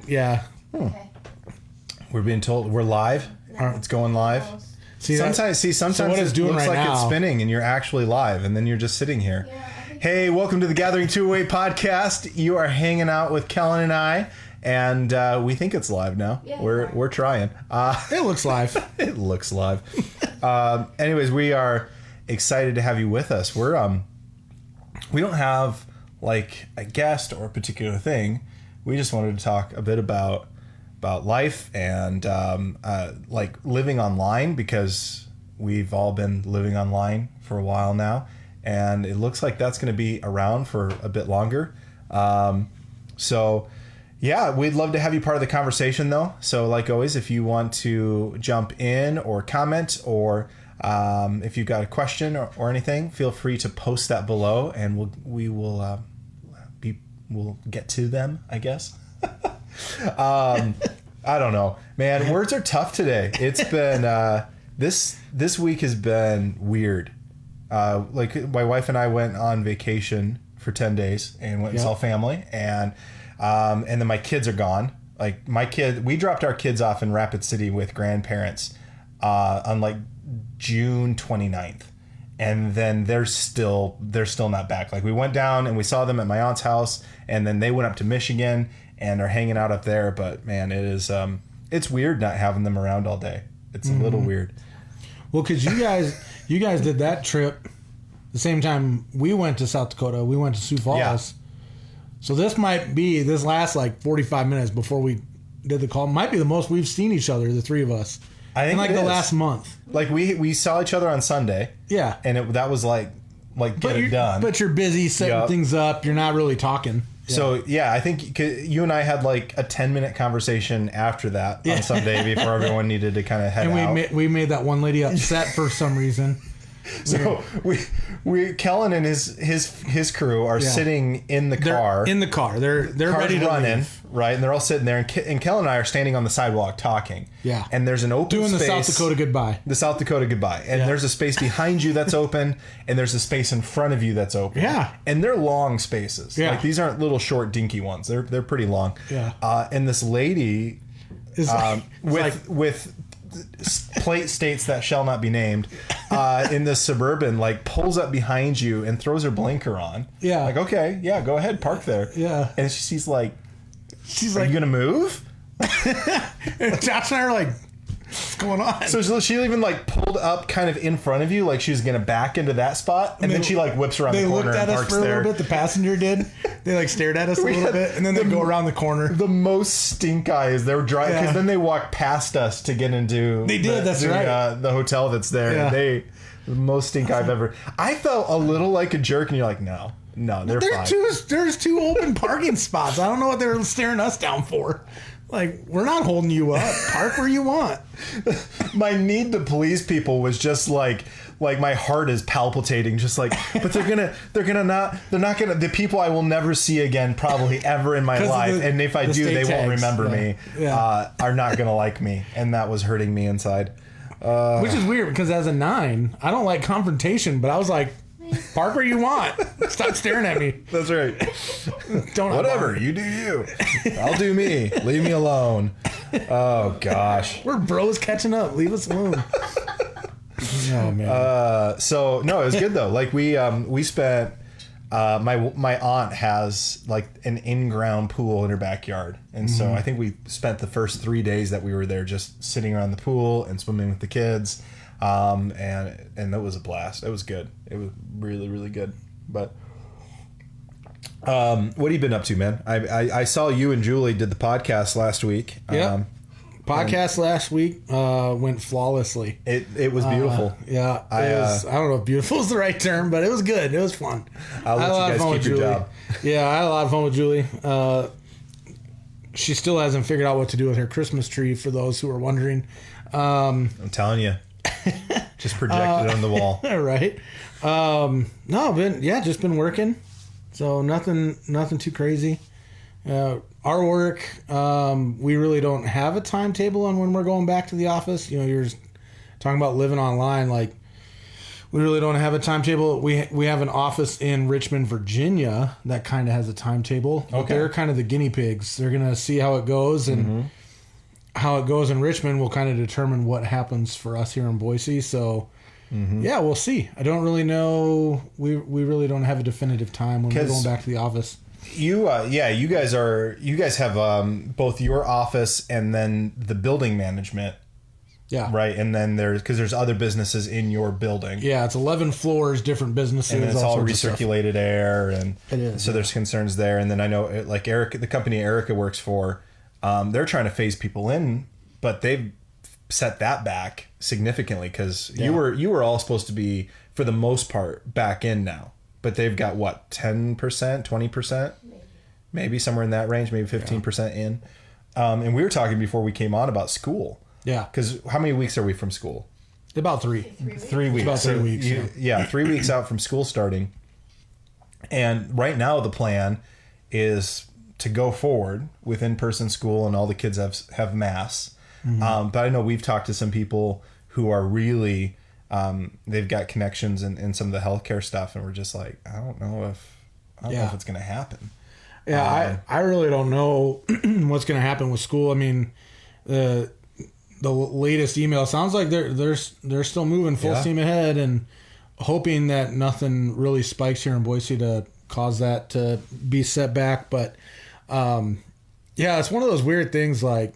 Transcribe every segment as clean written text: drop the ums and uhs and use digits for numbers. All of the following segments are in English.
Yeah. Okay. We're being told we're live. It's going live. Sometimes so what it it's doing looks right like now, it's spinning and you're actually live, and then you're just sitting here. Yeah, Hey, welcome to the Gathering Two-Way podcast. You are hanging out with Kellen and I, and we think it's live now. Yeah, we're trying. It looks live. It looks live. Anyways, we are excited to have you with us. We don't have like a guest or a particular thing. We just wanted to talk a bit about life and like living online, because we've all been living online for a while now, and it looks like that's going to be around for a bit longer. So yeah, we'd love to have you part of the conversation though. So like always, if you want to jump in or comment, or if you've got a question or anything, feel free to post that below, and we'll get to them, I guess. I don't know, man. Words are tough today. It's been this week has been weird. Like my wife and I went on vacation for 10 days and went and saw family, and then my kids are gone. Like we dropped our kids off in Rapid City with grandparents on like June 29th. And then they're still not back. Like we went down and we saw them at my aunt's house, and then they went up to Michigan and are hanging out up there. But man, it is it's weird not having them around all day. It's a little weird. Well, because you guys did that trip the same time we went to South Dakota. We went to Sioux Falls. Yeah. So this last like 45 minutes before we did the call might be the most we've seen each other, the three of us. I think in like it the is. last month. Like we saw each other on Sunday. Yeah. And that was like get it done. But you're busy setting things up. You're not really talking. Yeah. So yeah, I think you and I had like a 10-minute conversation after that on Sunday before everyone needed to kind of head out. We made that one lady upset for some reason. So we Kellen and his crew are sitting in the car. In the car. They're ready to running, leave. right? And they're all sitting there, and Kellen and I are standing on the sidewalk talking. Yeah. And there's an open doing space. the South Dakota goodbye. The South Dakota goodbye. And there's a space behind you that's open, and there's a space in front of you that's open. Yeah. And they're long spaces. Yeah. Like these aren't little short dinky ones. They're pretty long. Yeah. And this lady Is with plate states that shall not be named in this Suburban like pulls up behind you and throws her blinker on. Yeah. Like, okay, yeah, go ahead, park there. Yeah. And she's like, she's are like, you gonna move? and Josh and I are like, what's going on? So she even like pulled up kind of in front of you, like she was gonna back into that spot, and then she like whips around the corner and parks there. They looked at us for a little bit. The passenger did. They like stared at us a little bit, and then they go around the corner. The most stink eyes. They were driving because then they walked past us to get into. They did. That's right. The hotel that's there. Yeah. The most stink I've ever. I felt a little like a jerk, and you're like, no, they're fine. There's two open parking spots. I don't know what they were staring us down for. Like, we're not holding you up. Park where you want. My need to please people was just like my heart is palpitating, just like, but they're not gonna, the people I will never see again probably ever in my life, and if I do, they won't remember me, are not gonna like me, and that was hurting me inside. Which is weird, because as a 9, I don't like confrontation, but I was like, park where you want. Stop staring at me. That's right. Don't Whatever, you do you. I'll do me. Leave me alone. Oh gosh. We're bros catching up. Leave us alone. Oh man. So no, it was good though. Like we spent my aunt has like an in-ground pool in her backyard, and so I think we spent the first 3 days that we were there just sitting around the pool and swimming with the kids. And that was a blast. It was good. It was really, really good. But what have you been up to, man? I saw you and Julie did the podcast last week. Yeah. Podcast last week went flawlessly. It was beautiful. Yeah. I don't know if beautiful is the right term, but it was good. It was fun. I'll let you guys keep your job. Yeah, I had a lot of fun with Julie. She still hasn't figured out what to do with her Christmas tree, for those who are wondering. I'm telling you. Just project it on the wall. Right. Just been working. So nothing too crazy. Our work, we really don't have a timetable on when we're going back to the office. You know, you're talking about living online. Like, We really don't have a timetable. We have an office in Richmond, Virginia that kind of has a timetable. But they're kind of the guinea pigs. They're going to see how it goes, and how it goes in Richmond will kind of determine what happens for us here in Boise. So, yeah, we'll see. I don't really know. We really don't have a definitive time when we're going back to the office. You guys have both your office and then the building management. Yeah. Right. And then there's other businesses in your building. Yeah. It's 11 floors, different businesses. And it's all recirculated air. And it is. So there's concerns there. And then I know like Erica, the company Erica works for, they're trying to phase people in, but they've set that back significantly because you were all supposed to be, for the most part, back in now. But they've got what, 10%, 20%? Maybe somewhere in that range, maybe 15% in. And we were talking before we came on about school. Yeah. Because how many weeks are we from school? About 3. 3 weeks. About 3 weeks. 3 weeks out from school starting. And right now the plan is to go forward with in-person school and all the kids have masks. But I know we've talked to some people who are really, they've got connections in some of the healthcare stuff. And we're just like, I don't know if it's going to happen. Yeah, I really don't know what's going to happen with school. I mean, the latest email sounds like they're still moving full steam ahead and hoping that nothing really spikes here in Boise to cause that to be set back. But it's one of those weird things. Like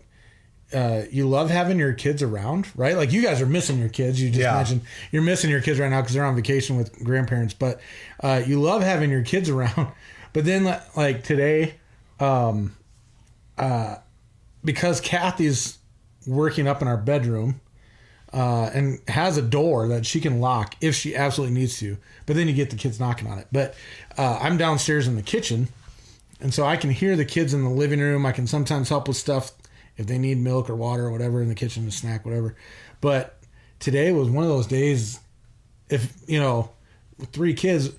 you love having your kids around, right? Like you guys are missing your kids. You just mentioned you're missing your kids right now because they're on vacation with grandparents. But you love having your kids around. But then like today, because Kathy's working up in our bedroom and has a door that she can lock if she absolutely needs to, but then you get the kids knocking on it. But I'm downstairs in the kitchen, and so I can hear the kids in the living room. I can sometimes help with stuff if they need milk or water or whatever in the kitchen, a snack, whatever. But today was one of those days, if with 3 kids,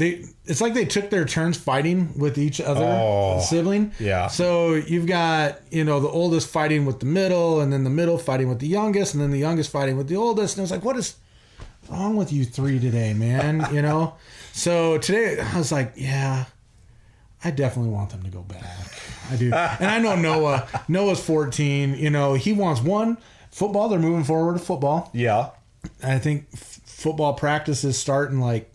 it's like they took their turns fighting with each other sibling. Yeah. So you've got, the oldest fighting with the middle, and then the middle fighting with the youngest, and then the youngest fighting with the oldest. And it was like, what is wrong with you 3 today, man? So today I was like, yeah, I definitely want them to go back. I do. And I know Noah's 14, he wants football. They're moving forward to football. Yeah. I think football practice is starting like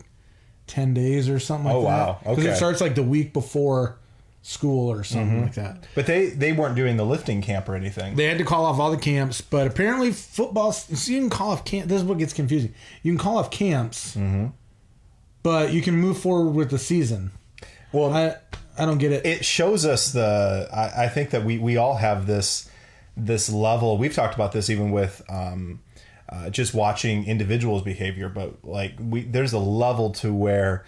10 days or something like that. Oh, wow. Okay. Because it starts like the week before school or something like that. But they weren't doing the lifting camp or anything. They had to call off all the camps, but apparently football, so you can call off camp. This is what gets confusing. You can call off camps, but you can move forward with the season. Well, I don't get it. It shows us I think that we all have this level. We've talked about this even with just watching individuals' behavior, but like there's a level to where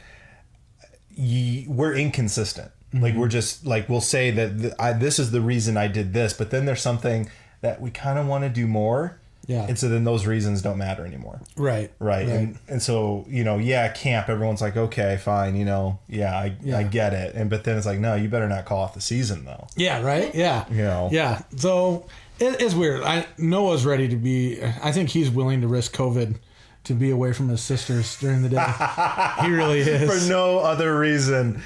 we're inconsistent. Like we're just like, we'll say that this is the reason I did this, but then there's something that we kind of want to do more. Yeah. And so then those reasons don't matter anymore. Right. And so, camp, everyone's like, okay, fine, I get it. But then it's like, no, you better not call off the season though. Yeah, right? Yeah. Yeah. So it's weird. Noah's ready to be, I think he's willing to risk COVID to be away from his sisters during the day. He really is. For no other reason.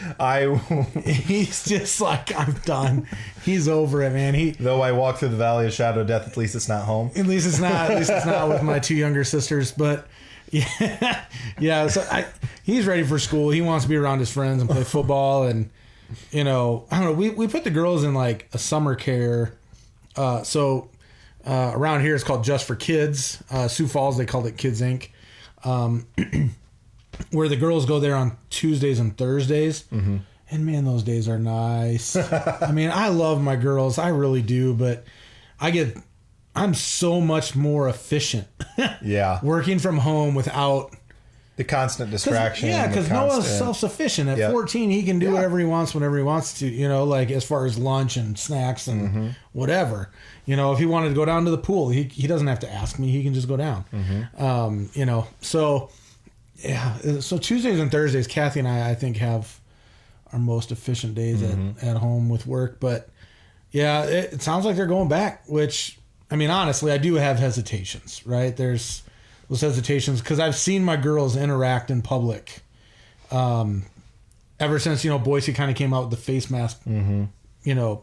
He's just like, I'm done. He's over it, man. Though I walk through the valley of shadow of death, at least it's not home. At least it's not with my 2 younger sisters. But yeah. So he's ready for school. He wants to be around his friends and play football. And I don't know. We put the girls in like a summer care. Around here it's called Just for Kids. Sioux Falls, they called it Kids Inc. Where the girls go there on Tuesdays and Thursdays. And man, those days are nice. I mean, I love my girls. I really do. But I'm so much more efficient. Working from home without the constant distraction. Yeah, because Noah's self-sufficient. At 14, he can do whatever he wants whenever he wants to, like as far as lunch and snacks and whatever. If he wanted to go down to the pool, he doesn't have to ask me. He can just go down. So, yeah. So Tuesdays and Thursdays, Kathy and I think, have our most efficient days at home with work. But, yeah, it sounds like they're going back, which, I mean, honestly, I do have hesitations, right? There's those hesitations, because I've seen my girls interact in public. Ever since, Boise kind of came out with the face mask,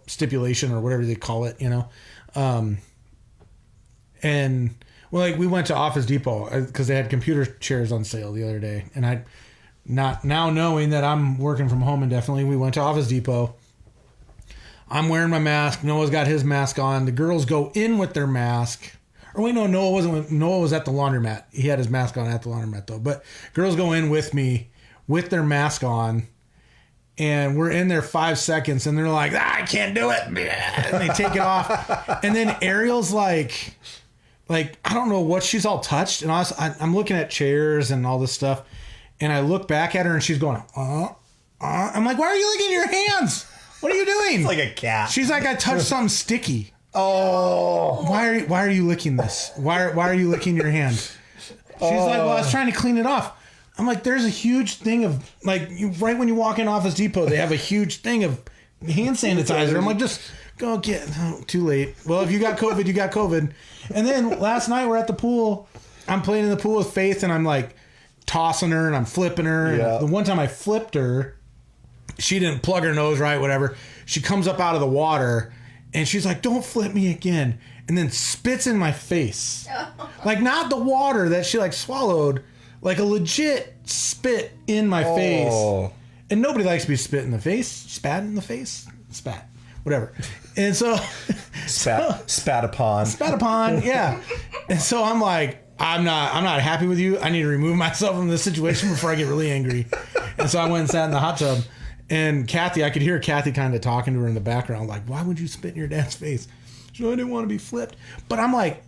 stipulation or whatever they call it, and we went to Office Depot because they had computer chairs on sale the other day, and I, not now knowing that I'm working from home indefinitely, we went to Office Depot. I'm wearing my mask. Noah's got his mask on. The girls go in with their mask. Or wait, no, Noah wasn't. Noah was at the laundromat. He had his mask on at the laundromat though. But girls go in with me with their mask on. And we're in there 5 seconds, and they're like, I can't do it. And they take it off. And then Ariel's like, I don't know what she's all touched. And I'm looking at chairs and all this stuff. And I look back at her, and she's going, I'm like, why are you licking your hands? What are you doing? It's like a cat. She's like, I touched something sticky. Oh. Why are you licking this? Why are you licking your hand? She's like, well, I was trying to clean it off. I'm like, there's a huge thing of, right when you walk in Office Depot, they have a huge thing of hand sanitizer. I'm like, just go get, too late. Well, if you got COVID, you got COVID. And then last night we're at the pool. I'm playing in the pool with Faith, and I'm like tossing her and I'm flipping her. Yeah. And the one time I flipped her, she didn't plug her nose right, whatever. She comes up out of the water, and she's like, don't flip me again. And then spits in my face. Like, not the water that she swallowed. Like a legit spit in my face. And nobody likes to be spit in the face. Spat in the face? Spat. Whatever. And so... Spat upon, yeah. And so I'm like, I'm not happy with you. I need to remove myself from this situation before I get really angry. And so I went and sat in the hot tub. And Kathy, I could hear Kathy kind of talking to her in the background. Like, why would you spit in your dad's face? She said, I didn't want to be flipped. But I'm like...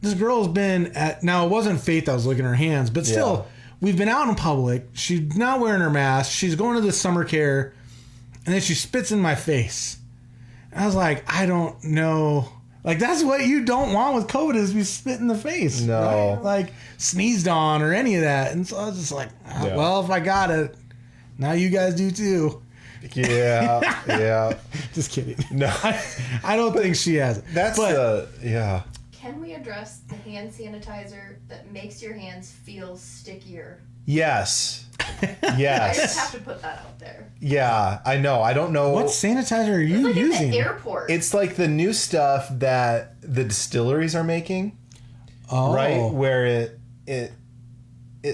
This girl's been at... Now, it wasn't Faith that was licking her hands, but still, we've been out in public. She's not wearing her mask. She's going to the summer care, and then she spits in my face. And I was like, I don't know. That's what you don't want with COVID is be spit in the face. No. Right? Sneezed on or any of that. And so I was just like, well, if I got it, now you guys do too. Yeah. Just kidding. No. I don't think she has it. Can we address the hand sanitizer that makes your hands feel stickier? Yes. I just have to put that out there. Yeah, I know. I don't know. What sanitizer are you using? In the airport. It's like the new stuff that the distilleries are making. Oh. Right? Where it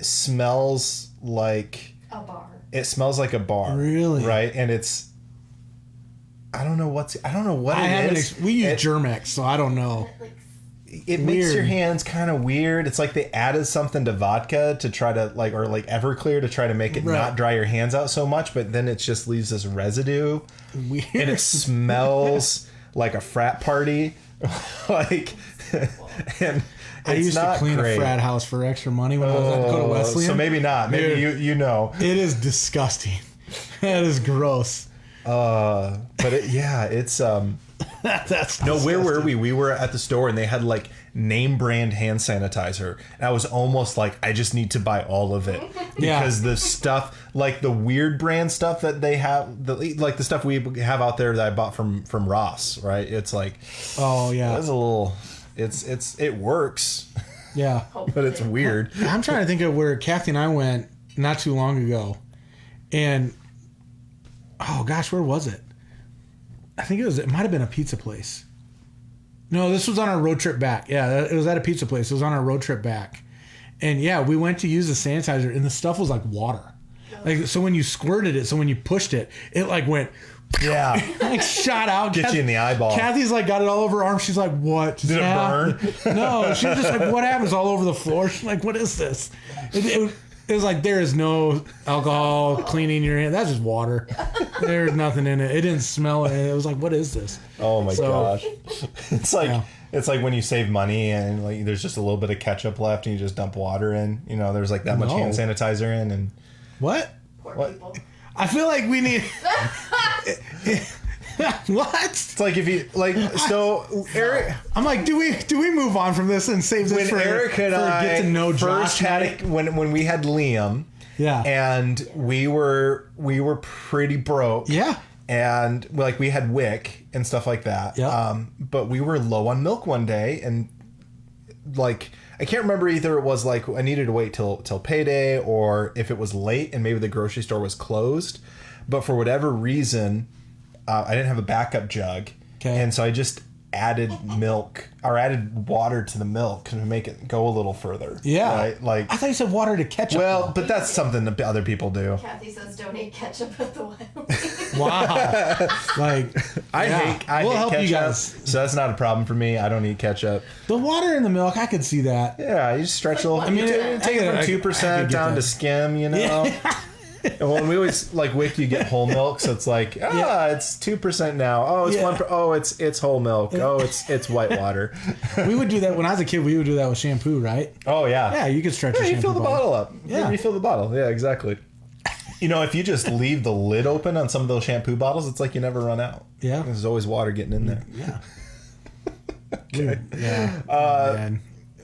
smells like... A bar. It smells like a bar. Really? Right? And it's... I don't know what it is. We use Germex, so I don't know. It makes your hands kind of weird. It's like they added something to vodka to try to or Everclear to try to make it not dry your hands out so much, but then it just leaves this residue. Weird. And it smells like a frat party. And I used to clean a frat house for extra money when I was at Dakota Wesleyan. So maybe not. Maybe you know. It is disgusting. That is gross. But it's That's no. disgusting. Where were we? We were at the store and they had name brand hand sanitizer. And I was almost like, I just need to buy all of it because the stuff, the weird brand stuff that they have, the stuff we have out there that I bought from Ross, right? It's oh yeah, it's a little, it works. Yeah, but it's weird. I'm trying to think of where Kathy and I went not too long ago, and oh gosh, where was it? I think it might have been a pizza place. No, this was on our road trip back. Yeah, it was at a pizza place. It was on our road trip back. And yeah, we went to use the sanitizer and the stuff was like water. So when you squirted it, so when you pushed it, it went... Yeah. Shot out. Get you in the eyeball. Kathy's got it all over her arm. She's like, what? Did it burn? No, she was just like, what happens all over the floor? She's like, what is this? It was like, there is no alcohol cleaning your hand. That's just water. There's nothing in it. It didn't smell it. It was like, what is this? Oh my gosh. It's like it's like when you save money and there's just a little bit of ketchup left and you just dump water in. There's that much hand sanitizer in and what? Poor people. I feel like we need what? It's like if you so Eric. I'm like, do we move on from this and save this when for Eric and I get to know first Josh? had it when we had Liam. Yeah. And we were pretty broke. Yeah. And we had WIC and stuff like that. Yeah. But we were low on milk one day and I can't remember either. It was like I needed to wait till payday, or if it was late and maybe the grocery store was closed. But for whatever reason, I didn't have a backup jug, and so I just added water to the milk to make it go a little further. Yeah, right? Like I thought you said water to ketchup. Well, but that's something that other people do. Kathy says don't eat ketchup at the Wild. Wow. Like I hate ketchup, you guys. so that's not a problem for me. I don't eat ketchup. The water in the milk, I could see that. Yeah, you just stretch a little. I mean, take it from 2% down to skim. You know. Yeah. Well, we always like Wick. You get whole milk, so it's like it's 2% now. Oh, it's 1%. Oh, it's whole milk. Oh, it's white water. We would do that when I was a kid. We would do that with shampoo, right? Oh yeah. Yeah, you could stretch. Yeah, a shampoo you fill the bottle up. Yeah, you refill the bottle. Yeah, exactly. You know, if you just leave the lid open on some of those shampoo bottles, it's like you never run out. Yeah, there's always water getting in there. Yeah. Okay. Yeah.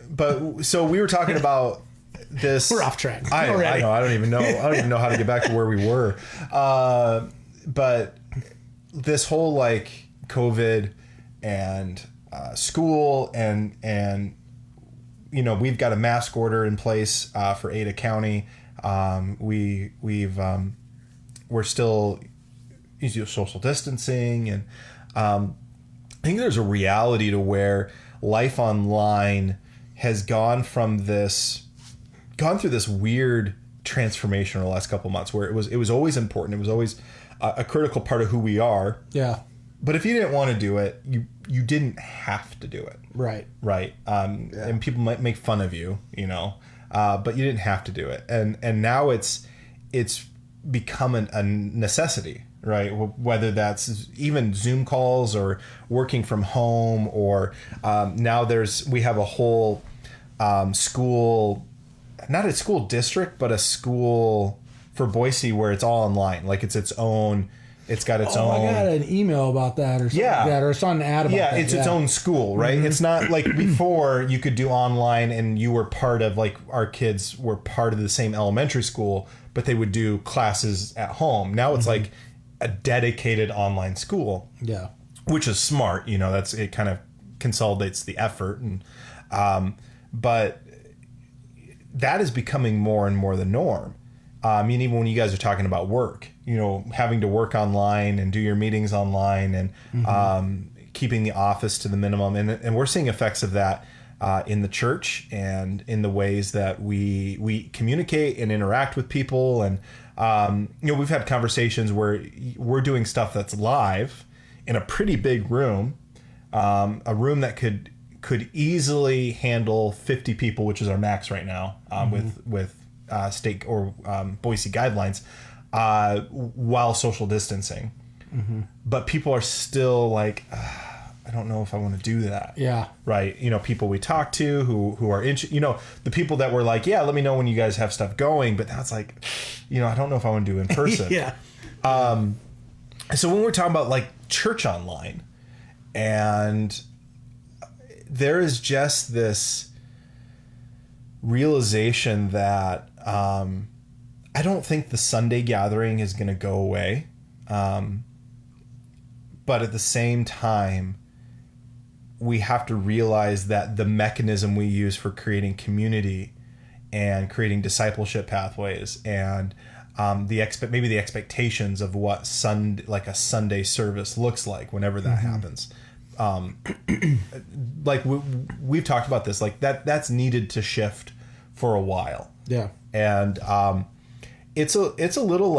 But so we were talking about this. We're off track. I know. I don't even know how to get back to where we were. But this whole like COVID and school and you know, we've got a mask order in place for Ada County. We're still using social distancing, and I think there's a reality to where life online has gone through this weird transformation in the last couple of months, where it was always important. It was always a critical part of who we are. Yeah. But if you didn't want to do it, you didn't have to do it. Right. Right. And people might make fun of you, you know, but you didn't have to do it. And now it's become a necessity, right? Whether that's even Zoom calls or working from home, or now we have a whole school, not a school district, but a school for Boise where it's all online. Like it's own. It's got its own. I got an email about that or something like that, or I saw an ad about that. Yeah, it's its own school, right? Mm-hmm. It's not like before you could do online and you were part of, like, our kids were part of the same elementary school, but they would do classes at home. Now it's like a dedicated online school. Yeah. Which is smart, you know, it kind of consolidates the effort. And but that is becoming more and more the norm. I mean, even when you guys are talking about work, you know, having to work online and do your meetings online, and keeping the office to the minimum. And we're seeing effects of that in the church and in the ways that we communicate and interact with people. And, you know, we've had conversations where we're doing stuff that's live in a pretty big room, a room that could easily handle 50 people, which is our max right now, with state or Boise guidelines, while social distancing. But people are still like, I don't know if I want to do that. Yeah. Right. You know, people we talk to who are you know, the people that were like, yeah, let me know when you guys have stuff going. But now it's like, you know, I don't know if I want to do in person. Yeah. So when we're talking about like church online, and there is just this realization that I don't think the Sunday gathering is going to go away. But at the same time, we have to realize that the mechanism we use for creating community and creating discipleship pathways and maybe the expectations of what a Sunday service looks like whenever that happens. Like we've talked about this, like that's needed to shift for a while. Yeah. And it's a little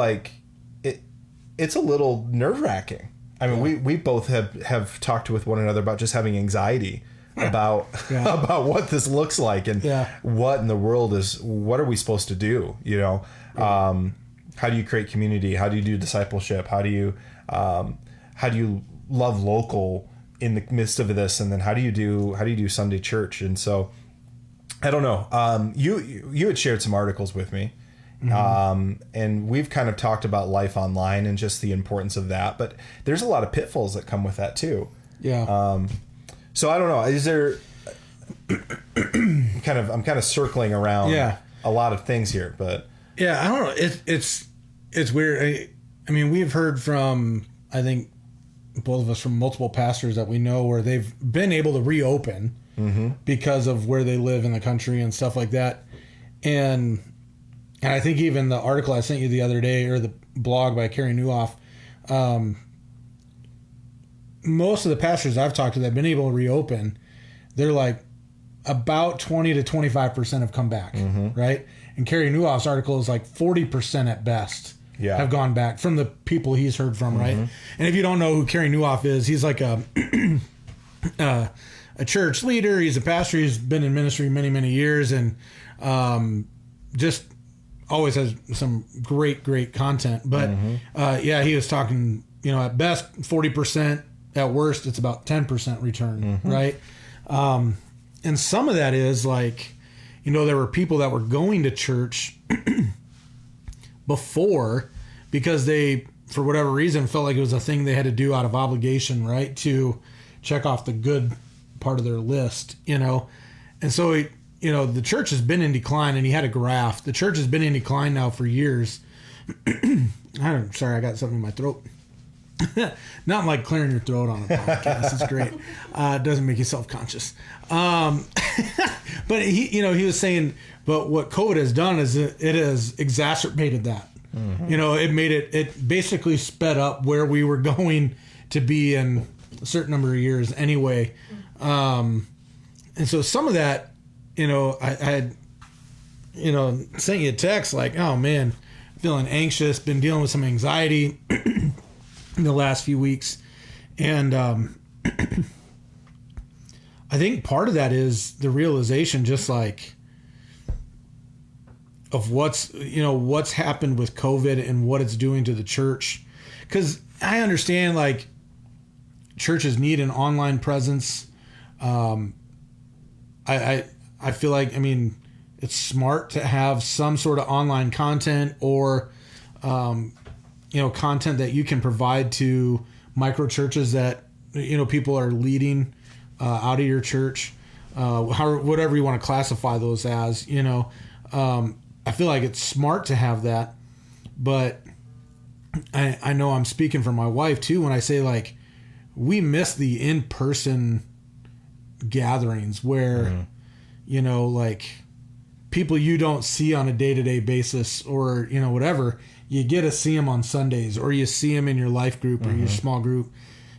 nerve-wracking. I mean, we both have talked with one another about just having anxiety about about what this looks like, and what in the world what are we supposed to do? You know, how do you create community? How do you do discipleship? How do you love local in the midst of this? And then how do you do Sunday church? And so I don't know. You had shared some articles with me. And we've kind of talked about life online and just the importance of that, but there's a lot of pitfalls that come with that too. Yeah. So I don't know, is there I'm kind of circling around a lot of things here, but yeah, I don't know. It's weird. I mean, we've heard from, I think both of us, from multiple pastors that we know where they've been able to reopen. because of where they live in the country and stuff like that. And I think even the article I sent you the other day, or the blog by Carrie Newhoff, most of the pastors I've talked to that have been able to reopen, they're like about 20 to 25% have come back, right? And Carrie Newhoff's article is like 40% at best have gone back from the people he's heard from, right? And if you don't know who Carrie Newhoff is, he's like a church leader. He's a pastor. He's been in ministry many, many years, and just always has some great content. But he was talking, at best 40%, at worst it's about 10% return, right? And some of that is like, there were people that were going to church before because they, for whatever reason, felt like it was a thing they had to do out of obligation, right? To check off the good part of their list, And so, the church has been in decline, and he had a graph. The church has been in decline now for years. Sorry, I got something in my throat. Not like clearing your throat on a podcast. It's great. It doesn't make you self-conscious. But he was saying, but what COVID has done is it has exacerbated that. It basically sped up where we were going to be in a certain number of years anyway. And so some of that, I had, sent you a text like, oh man, feeling anxious, been dealing with some anxiety in the last few weeks. And I think part of that is the realization just like of what's happened with COVID and what it's doing to the church. Because I understand like churches need an online presence. I feel like, it's smart to have some sort of online content or, content that you can provide to micro churches that, people are leading out of your church, whatever you want to classify those as, I feel like it's smart to have that, but I know I'm speaking for my wife too when I say like, we miss the in-person gatherings where, like people you don't see on a day-to-day basis or, whatever, you get to see them on Sundays or you see them in your life group or your small group.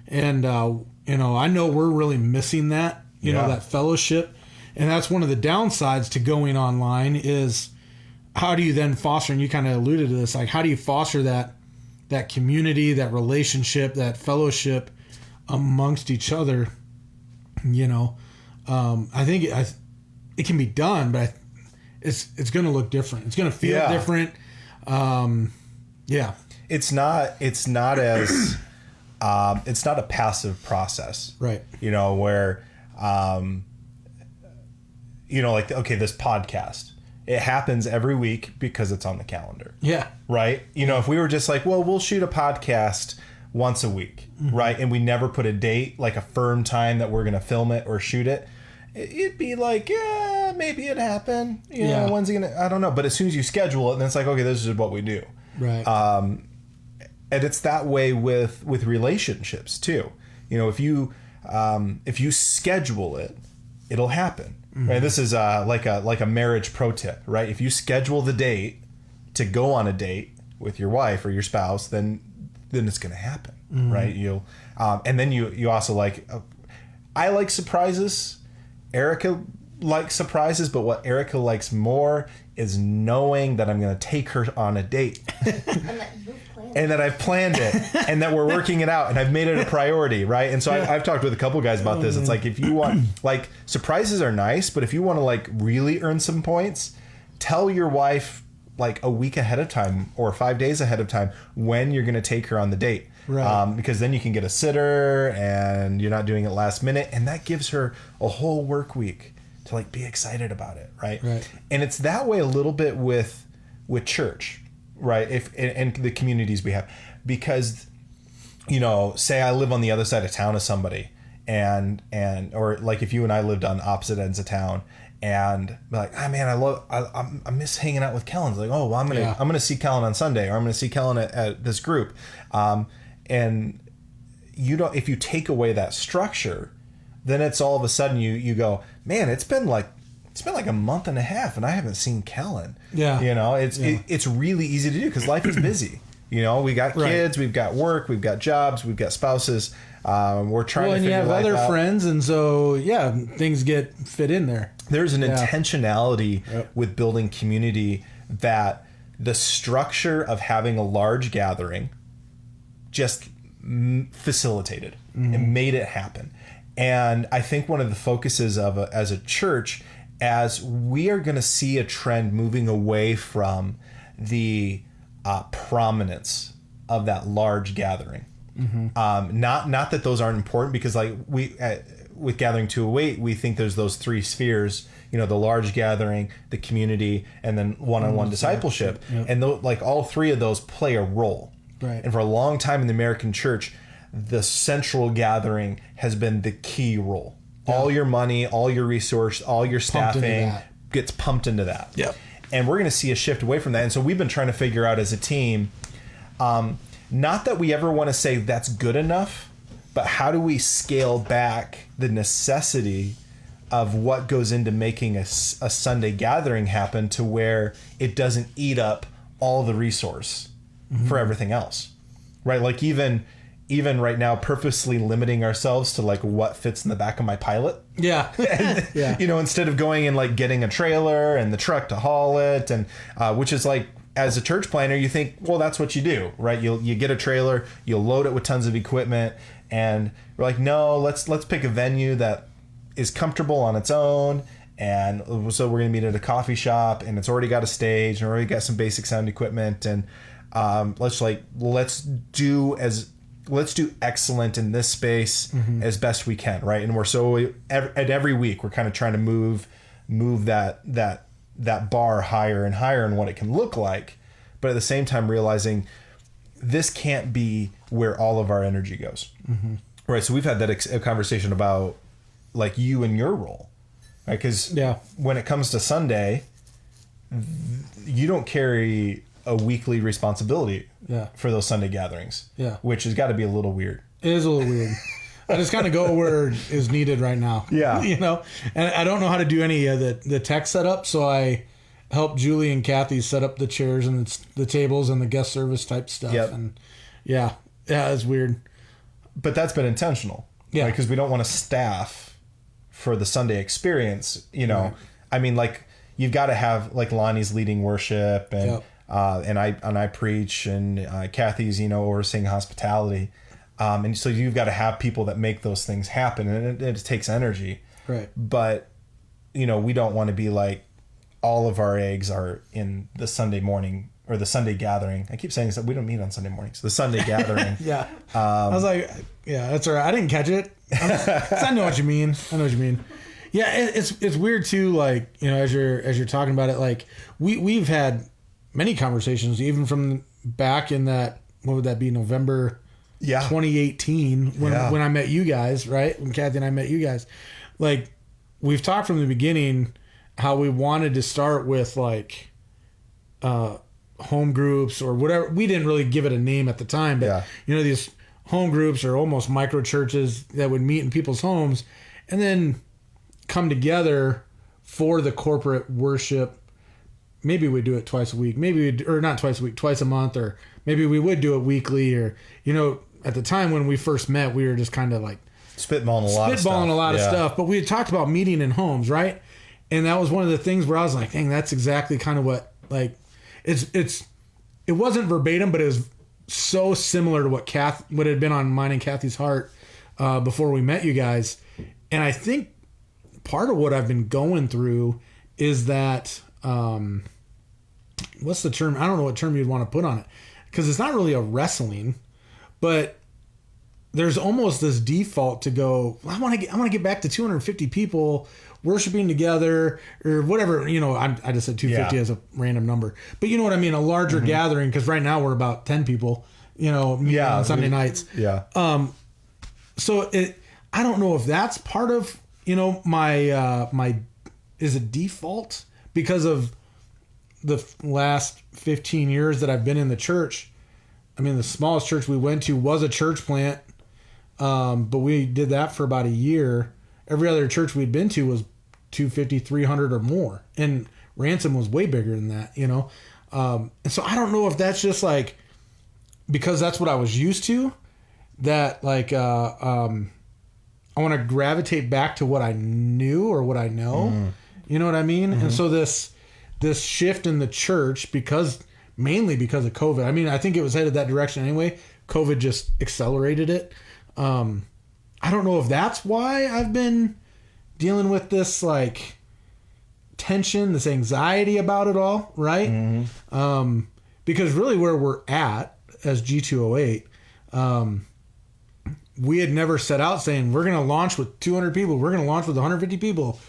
And, I know we're really missing that, that fellowship. And that's one of the downsides to going online is how do you then foster, and you kind of alluded to this, like how do you foster that community, that relationship, that fellowship amongst each other? I think it can be done, but it's going to look different. It's going to feel different. It's not as it's not a passive process, right? Where like, okay, this podcast, it happens every week because it's on the calendar. Yeah. Right. If we were just like, well, we'll shoot a podcast once a week, right? And we never put a date, like a firm time that we're going to film it or shoot it. It'd be like, yeah, maybe it happened. When's it going to, I don't know. But as soon as you schedule it, then it's like, okay, this is what we do. Right. And it's that way with relationships too. If you schedule it, it'll happen. Right. This is like a marriage pro tip, right? If you schedule the date to go on a date with your wife or your spouse, then it's going to happen, right? And then you also like, I like surprises. Erica likes surprises, but what Erica likes more is knowing that I'm going to take her on a date. And that I've planned it and that we're working it out and I've made it a priority, right? And so I've talked with a couple guys about this. It's like, if you want, like, surprises are nice, but if you want to like really earn some points, tell your wife like a week ahead of time or 5 days ahead of time when you're going to take her on the date. Right. Because then you can get a sitter and you're not doing it last minute. And that gives her a whole work week to like be excited about it. Right. And it's that way a little bit with church, right? And the communities we have, because, say I live on the other side of town as somebody or like if you and I lived on opposite ends of town, and be like, man, I miss hanging out with Kellen. It's like, oh, well, I'm gonna see Kellen on Sunday, or I'm gonna see Kellen at this group. And if you take away that structure, then it's all of a sudden you go, man, it's been like a month and a half and I haven't seen Kellen. Yeah. You know, it's really easy to do because life is busy. You know, we got kids, we've got work, we've got jobs, we've got spouses. We're trying to figure life out. And you have other friends, and so, things get fit in there. There's an intentionality with building community that the structure of having a large gathering just facilitated and made it happen. And I think one of the focuses of as a church, as we are going to see a trend moving away from the prominence of that large gathering. Not that those aren't important, because like with Gathering 208, we think there's those three spheres, you know, the large gathering, the community, and then one-on-one discipleship. And like all three of those play a role. Right. And for a long time in the American church, the central gathering has been the key role. All your money, all your resource, all your staffing gets pumped into that. Yep. And we're going to see a shift away from that. And so we've been trying to figure out as a team, not that we ever want to say that's good enough, but how do we scale back the necessity of what goes into making a Sunday gathering happen to where it doesn't eat up all the resource for everything else, right? Like even right now, purposely limiting ourselves to like what fits in the back of my Pilot. Yeah. You know, instead of going and like getting a trailer and the truck to haul it, and which is like, as a church planner, you think, well, that's what you do, right? You get a trailer, you'll load it with tons of equipment, and we're like, no, let's pick a venue that is comfortable on its own. And so we're gonna meet at a coffee shop, and it's already got a stage and already got some basic sound equipment, and let's do excellent in this space as best we can, right? And we're so at every week we're kind of trying to move that bar higher and higher in what it can look like, but at the same time realizing this can't be where all of our energy goes. Right. So we've had that conversation about like you and your role, right? Because when it comes to Sunday, you don't carry a weekly responsibility for those Sunday gatherings, which has got to be a little weird. It is a little weird. I just kind of go where is needed right now. Yeah. You know, and I don't know how to do any of the tech setup, so I help Julie and Kathy set up the chairs and the tables and the guest service type stuff. And it's weird. But that's been intentional. Yeah. Because we don't want to staff for the Sunday experience, you know. Right. I mean, like, you've got to have, like, Lonnie's leading worship, and and I preach, and Kathy's, you know, overseeing hospitality. And so you've got to have people that make those things happen, and it takes energy. Right. But, you know, we don't want to be like all of our eggs are in the Sunday morning or the Sunday gathering. I keep saying this, we don't meet on Sunday mornings. The Sunday gathering. I was like, that's all right. I didn't catch it. I know what you mean. Yeah, it's weird too. Like, you know, as you're talking about it, like we've had many conversations, even from back in that, what would that be, November 2018 when I met you guys, right? When Kathy and I met you guys, like, we've talked from the beginning how we wanted to start with like home groups or whatever. We didn't really give it a name at the time, but you know, these home groups are almost micro churches that would meet in people's homes and then come together for the corporate worship. Maybe we do it twice a week, or not twice a week, twice a month, or maybe we would do it weekly, or, you know, at the time when we first met, we were just kind of like spitballing a lot of stuff. But we had talked about meeting in homes, right? And that was one of the things where I was like, dang, that's exactly kind of what, like, it wasn't verbatim, but it was so similar to what had been on mine and Kathy's heart before we met you guys. And I think part of what I've been going through is that, what's the term? I don't know what term you'd want to put on it, because it's not really a wrestling, but there's almost this default to go, well, I want to get back to 250 people worshiping together, or whatever, you know. I just said 250 as a random number, but you know what I mean, a larger gathering, because right now we're about 10 people, you know, on Sunday nights. So I don't know if that's part of, you know, my is it default because of the last 15 years that I've been in the church. I mean, the smallest church we went to was a church plant, but we did that for about a year, every other church we'd been to was 250, 300 or more. And Ransom was way bigger than that, you know? And so I don't know if that's just like, because that's what I was used to, that like, I want to gravitate back to what I knew or what I know. You know what I mean? And so this shift in the church, mainly because of COVID, I mean, I think it was headed that direction anyway. COVID just accelerated it. I don't know if that's why I've been dealing with this like tension, this anxiety about it all, right? Because really where we're at as G208, we had never set out saying we're going to launch with 200 people, we're going to launch with 150 people.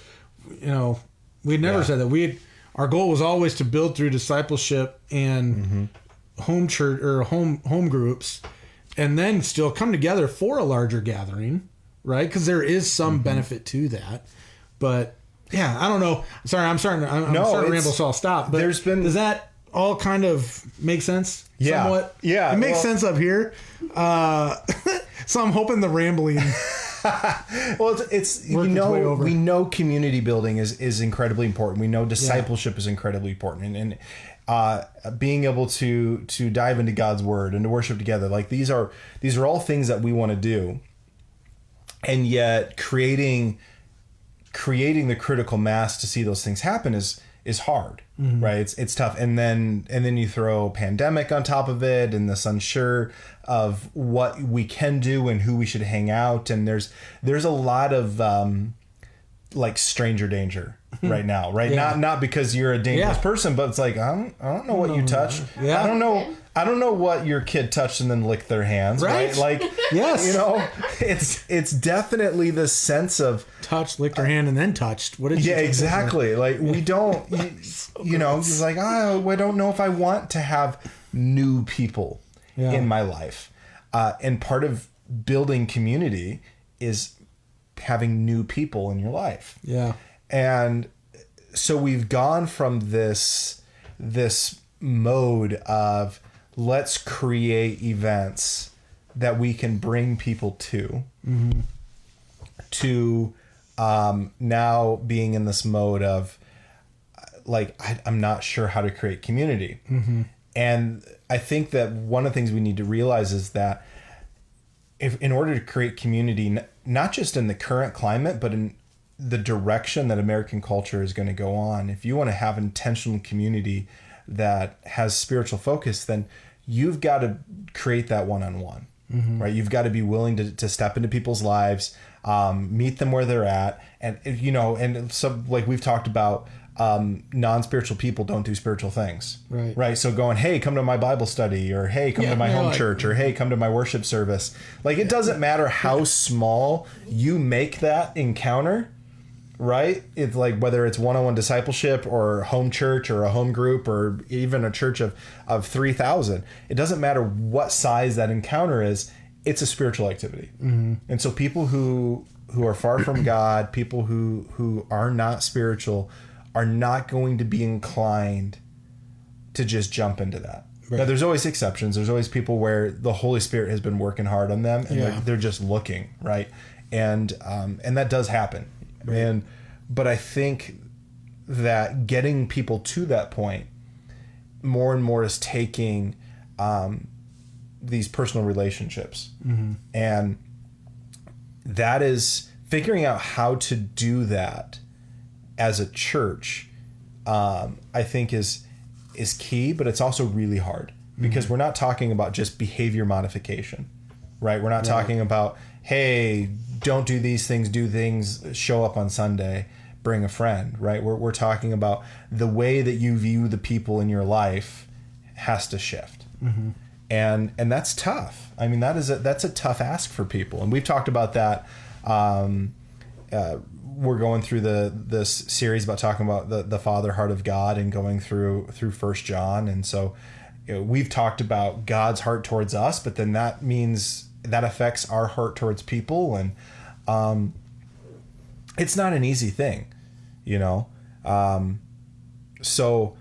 You know, we'd never said that. Our goal was always to build through discipleship and home church or home groups, and then still come together for a larger gathering, right? Because there is some benefit to that. But yeah, I don't know. Sorry, I'm starting to ramble, so I'll stop. But does that all kind of make sense? Yeah. Somewhat? Yeah. It makes sense up here. So I'm hoping the rambling. Well, it's we know community building is incredibly important. We know discipleship is incredibly important, and being able to dive into God's word and to worship together. Like these are all things that we want to do, and yet creating the critical mass to see those things happen is hard, right? It's tough, and then you throw pandemic on top of it, and this unsure of what we can do and who we should hang out, and there's a lot of like stranger danger right now, right? Not because you're a dangerous person, but it's like I don't know what you touched. I don't know what your kid touched and then licked their hands, right? Like yes, you know, it's definitely the sense of touched, licked her hand, and then touched. What did you? Yeah, exactly. Like we don't, you know, it's like I don't know if I want to have new people in my life, and part of building community is having new people in your life. Yeah, and so we've gone from this mode of let's create events that we can bring people to now being in this mode of like I'm not sure how to create community. And I think that one of the things we need to realize is that in order to create community, not just in the current climate, but in the direction that American culture is going to go on, if you want to have intentional community that has spiritual focus, then you've got to create that one-on-one, right? You've got to be willing to step into people's lives, meet them where they're at. And, you know, and so like we've talked about, non-spiritual people don't do spiritual things, right? So going, hey, come to my Bible study, or hey, come to my home church, or hey, come to my worship service. Like it doesn't matter how small you make that encounter, right? It's like whether it's one-on-one discipleship or home church or a home group or even a church of 3,000. It doesn't matter what size that encounter is. It's a spiritual activity. And so people who are far from God, people who are not spiritual, are not going to be inclined to just jump into that. Now, there's always exceptions. There's always people where the Holy Spirit has been working hard on them, and they're just looking, right? And that does happen. But I think that getting people to that point more and more is taking these personal relationships, and that is figuring out how to do that as a church. I think is key, but it's also really hard because we're not talking about just behavior modification, right? We're not talking about, hey, don't do these things, do things, show up on Sunday, bring a friend, right? We're talking about the way that you view the people in your life has to shift. And that's tough. I mean, that's a tough ask for people. And we've talked about that. We're going through this series about talking about the Father heart of God and going through 1 John. And so, you know, we've talked about God's heart towards us, but then that means that affects our heart towards people. And it's not an easy thing, you know? So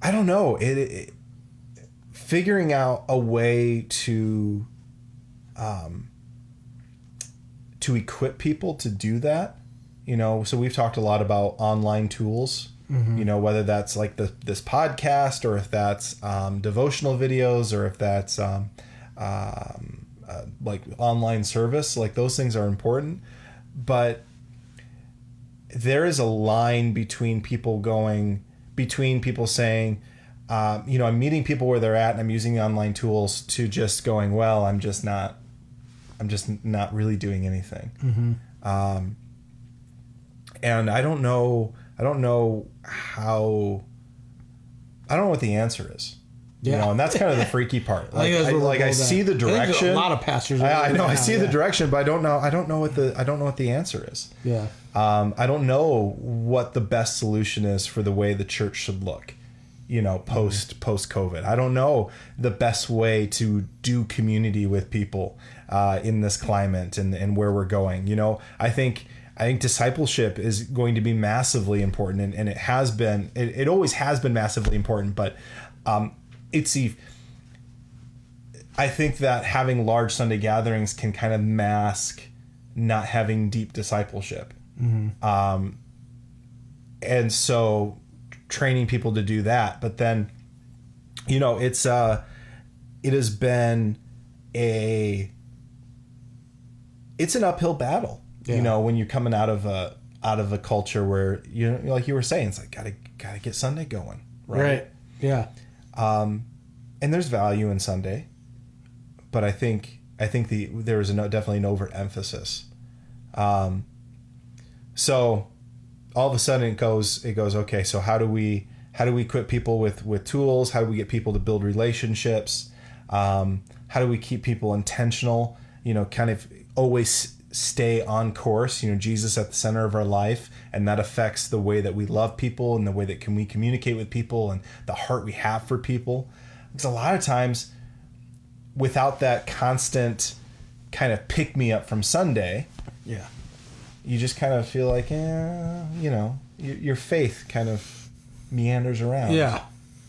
I don't know. Figuring out a way to equip people to do that So we've talked a lot about online tools, whether that's like this podcast, or if that's devotional videos, or if that's like online service. Like, those things are important, but there is a line between people saying, I'm meeting people where they're at and I'm using the online tools, to just going, well, I'm just not really doing anything. And I don't know what the answer is. Yeah. And that's kind of the freaky part. Like, I see the I think direction. a lot of pastors. I know. I see the direction, but I don't know what the answer is. Yeah. I don't know what the best solution is for the way the church should look, post COVID. I don't know the best way to do community with people in this climate and where we're going. I think discipleship is going to be massively important, and it has been. It always has been massively important, but I think that having large Sunday gatherings can kind of mask not having deep discipleship. And so training people to do that, but then, it has been it's an uphill battle, when you're coming out of a culture where, like you were saying, it's like, gotta get Sunday going. Right. Yeah. And there's value in Sunday, but I think there is definitely an overemphasis. So all of a sudden it goes, okay, so how do we equip people with tools? How do we get people to build relationships? How do we keep people intentional? Kind of always stay on course, Jesus at the center of our life, and that affects the way that we love people and the way that we communicate with people and the heart we have for people. Because a lot of times, without that constant kind of pick me up from Sunday, you just kind of feel like, your faith kind of meanders around. Yeah.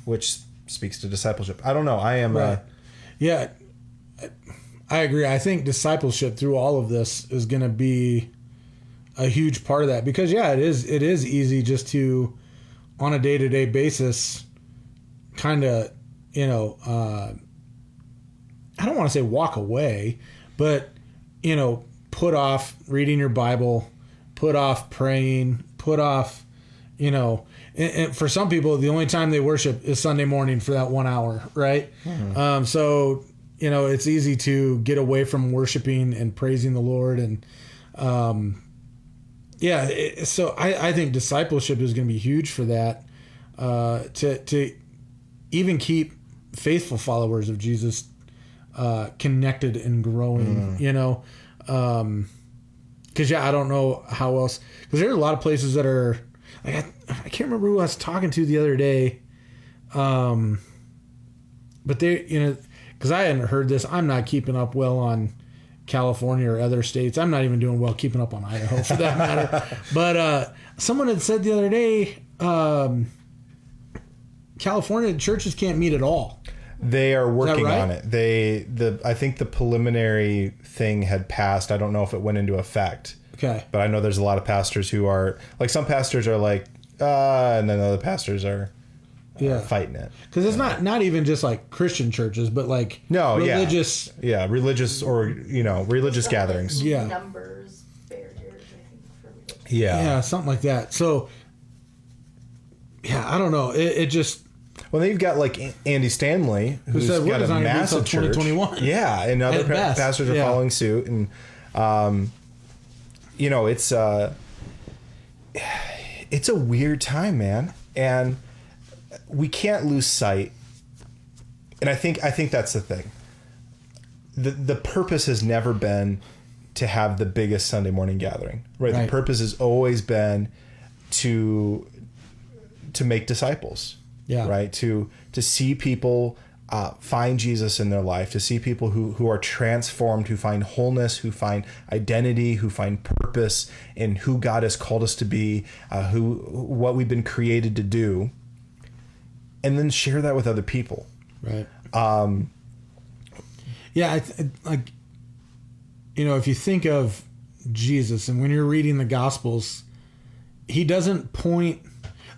Which speaks to discipleship. I don't know. I am. Right. Yeah. I agree. I think discipleship through all of this is going to be a huge part of that, because it is easy just to, on a day-to-day basis, kind of, I don't want to say walk away, but, put off reading your Bible, put off praying, put off, and for some people, the only time they worship is Sunday morning for that 1 hour. Right. Mm-hmm. So, it's easy to get away from worshiping and praising the Lord. And, so I think discipleship is going to be huge for that, to even keep faithful followers of Jesus, connected and growing, cause I don't know how else, cause there's a lot of places that are like, I can't remember who I was talking to the other day. But they, cause I hadn't heard this. I'm not keeping up well on California or other states. I'm not even doing well keeping up on Idaho for that matter. But, someone had said the other day, California churches can't meet at all. They are working right? on it. I think the preliminary thing had passed. I don't know if it went into effect. Okay. But I know there's a lot of pastors who are like, some pastors are like, and then other pastors are fighting it. Because it's not even just like Christian churches, but like religious. Yeah, religious or, religious gatherings. Yeah. Numbers, barriers, I think, for religion. Yeah, something like that. So, I don't know. It just... Well, then you've got like Andy Stanley, who's got a massive church. 2021. Yeah, and other pastors are following suit, and it's a weird time, man, and we can't lose sight. And I think that's the thing. The purpose has never been to have the biggest Sunday morning gathering, right? The purpose has always been to make disciples. Yeah. Right. To see people find Jesus in their life, to see people who are transformed, who find wholeness, who find identity, who find purpose in who God has called us to be, what we've been created to do, and then share that with other people. Right. Like, if you think of Jesus, and when you're reading the Gospels, he doesn't point,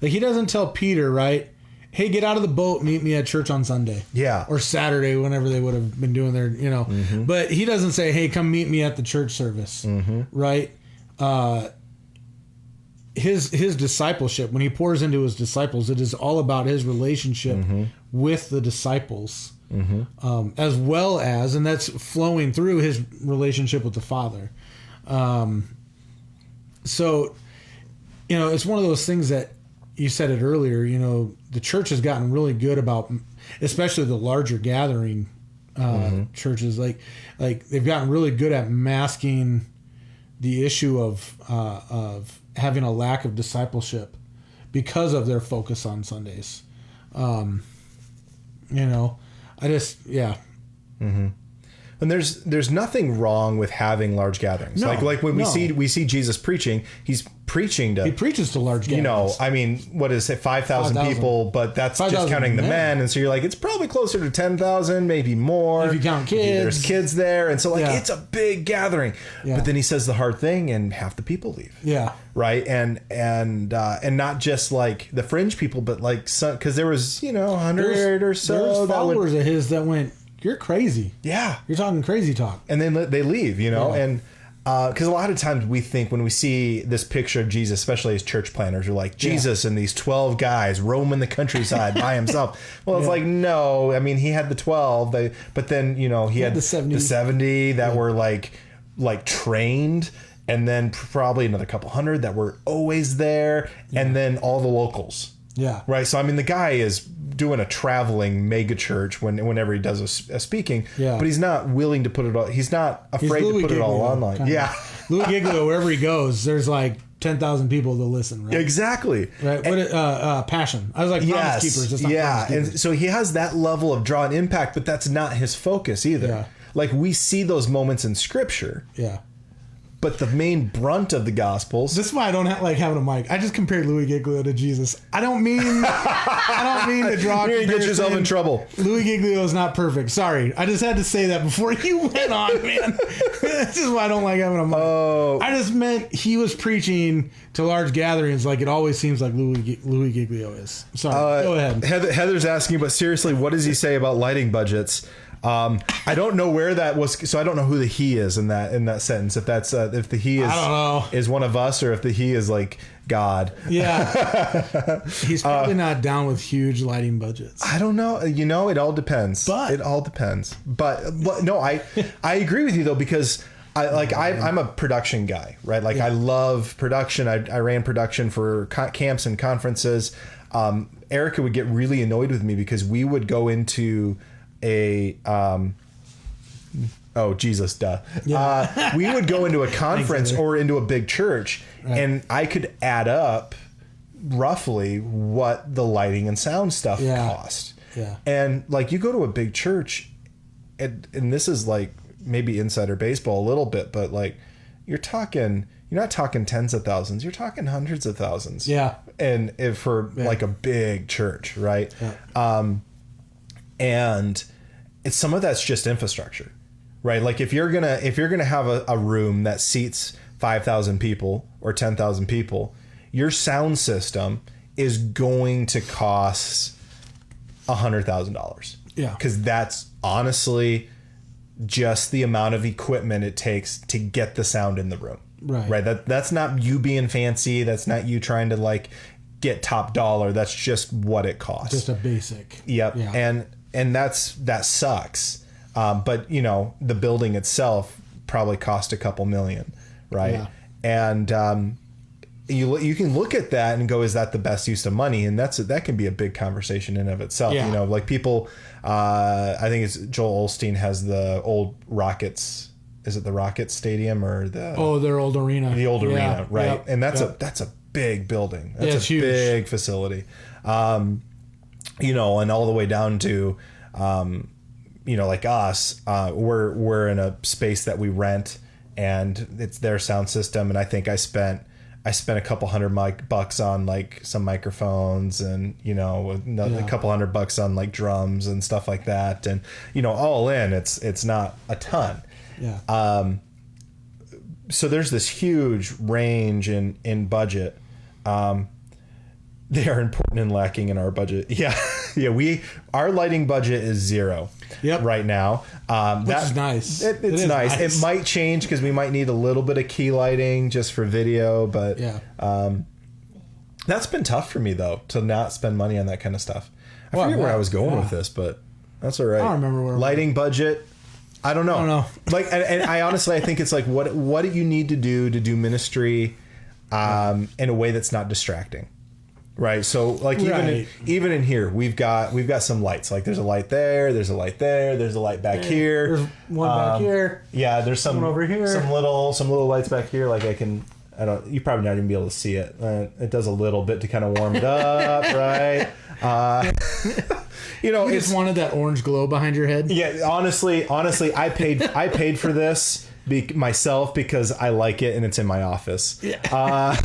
like he doesn't tell Peter, right? Hey, get out of the boat, meet me at church on Sunday. Yeah. Or Saturday, whenever they would have been doing their, But he doesn't say, hey, come meet me at the church service. Right? His discipleship, when he pours into his disciples, it is all about his relationship with the disciples, as well as, and that's flowing through his relationship with the Father. So, it's one of those things that you said it earlier, the church has gotten really good about, especially the larger gathering churches, like they've gotten really good at masking the issue of having a lack of discipleship because of their focus on Sundays. And there's nothing wrong with having large gatherings. No, like when we see Jesus preaching, he preaches to large gatherings. What is it, 5,000 people, but that's 5, just counting the men. And so you're like, it's probably closer to 10,000, maybe more. If you count kids. Maybe there's kids there. And so it's a big gathering. Yeah. But then he says the hard thing and half the people leave. Yeah. Right. And not just like the fringe people, but like some, because there was, 100 or so. There's followers of his that went, you're crazy. Yeah. You're talking crazy talk. And then they leave, and because a lot of times we think when we see this picture of Jesus, especially as church planners, we're like, Jesus and these 12 guys roaming the countryside by himself. Well, it's like, no, I mean, he had the 12, but then, he had the 70 that were like trained, and then probably another couple hundred that were always there, and then all the locals. Yeah. Right. So, I mean, the guy is doing a traveling mega church whenever he does a speaking, but he's not willing to put it all. He's not afraid to put it all online. Yeah. Louis Giglio, wherever he goes, there's like 10,000 people to listen. Right. Exactly. Right. Passion. I was like, Promise Keepers. It's not Promise Keepers. And so he has that level of draw and impact, but that's not his focus either. Yeah. Like we see those moments in scripture. Yeah. But the main brunt of the Gospels. This is why I don't like having a mic. I just compared Louis Giglio to Jesus. I don't mean to draw. You're gonna get yourself in trouble. Louis Giglio is not perfect. Sorry, I just had to say that before you went on, man. This is why I don't like having a mic. Oh, I just meant he was preaching to large gatherings like it always seems like Louis Giglio is. Sorry, go ahead. Heather's asking, but seriously, what does he say about lighting budgets? I don't know where that was, so I don't know who the he is in that sentence. If that's if the he is, I don't know, is one of us, or if the he is like God. Yeah, he's probably not down with huge lighting budgets. I don't know. It all depends. But no, I agree with you though, because I'm a production guy, right? Like I love production. I ran production for camps and conferences. Erica would get really annoyed with me because we would go into we would go into a conference or into a big church, and I could add up roughly what the lighting and sound stuff cost. Yeah. And like you go to a big church, and this is like maybe insider baseball a little bit, but like you're not talking tens of thousands, you're talking hundreds of thousands. Yeah. And for like a big church, right? Yeah. And some of that's just infrastructure, right? Like if you're gonna have a room that seats 5,000 people or 10,000 people, your sound system is going to cost $100,000. Yeah, because that's honestly just the amount of equipment it takes to get the sound in the room. Right. That's not you being fancy. That's not you trying to like get top dollar. That's just what it costs. Just a basic. Yep. Yeah. And that sucks. But the building itself probably cost a couple million, right? Yeah. And you can look at that and go, is that the best use of money? And that can be a big conversation in of itself. Yeah. Like people, I think it's Joel Osteen has the old Rockets. Is it the Rockets Stadium or their old arena? The old arena, right? Yep. And that's a big building. That's a huge. Big facility. And all the way down to, like us, we're in a space that we rent, and it's their sound system. And I think I spent a couple $100 on like some microphones, and a couple $100 on like drums and stuff like that. And all in, it's not a ton. Yeah. So there's this huge range in budget. They are important and lacking in our budget. Yeah. Yeah. Our lighting budget is $0 right now. Which is nice. It's nice. It might change because we might need a little bit of key lighting just for video, but that's been tough for me though, to not spend money on that kind of stuff. I forget where I was going with this, but that's all right. I don't remember where lighting budget. I don't know. Like, and I honestly, I think it's like, what do you need to do ministry, in a way that's not distracting, right? So like even in here, we've got some lights. Like there's a light there, there's a light there, there's a light back here. There's one back here. Yeah, there's some one over here. Some little lights back here. Like you probably not even be able to see it. It does a little bit to kind of warm it up, right? You just wanted that orange glow behind your head. Yeah, honestly, I paid for this myself because I like it and it's in my office. Yeah.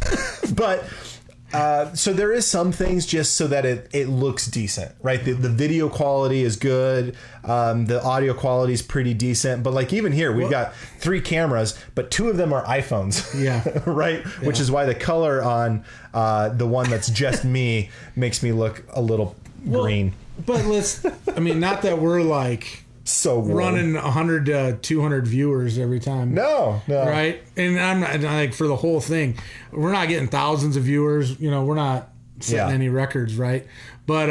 So there is some things just so that it looks decent, right? The video quality is good. The audio quality is pretty decent. But like even here, we've got 3 cameras, but 2 of them are iPhones. Yeah. Right? Yeah. Which is why the color on the one that's just me makes me look a little green. But not that we're like so running 100 to 200 viewers every time. No. Right? And I'm not like for the whole thing, we're not getting thousands of viewers. We're not setting any records, right? But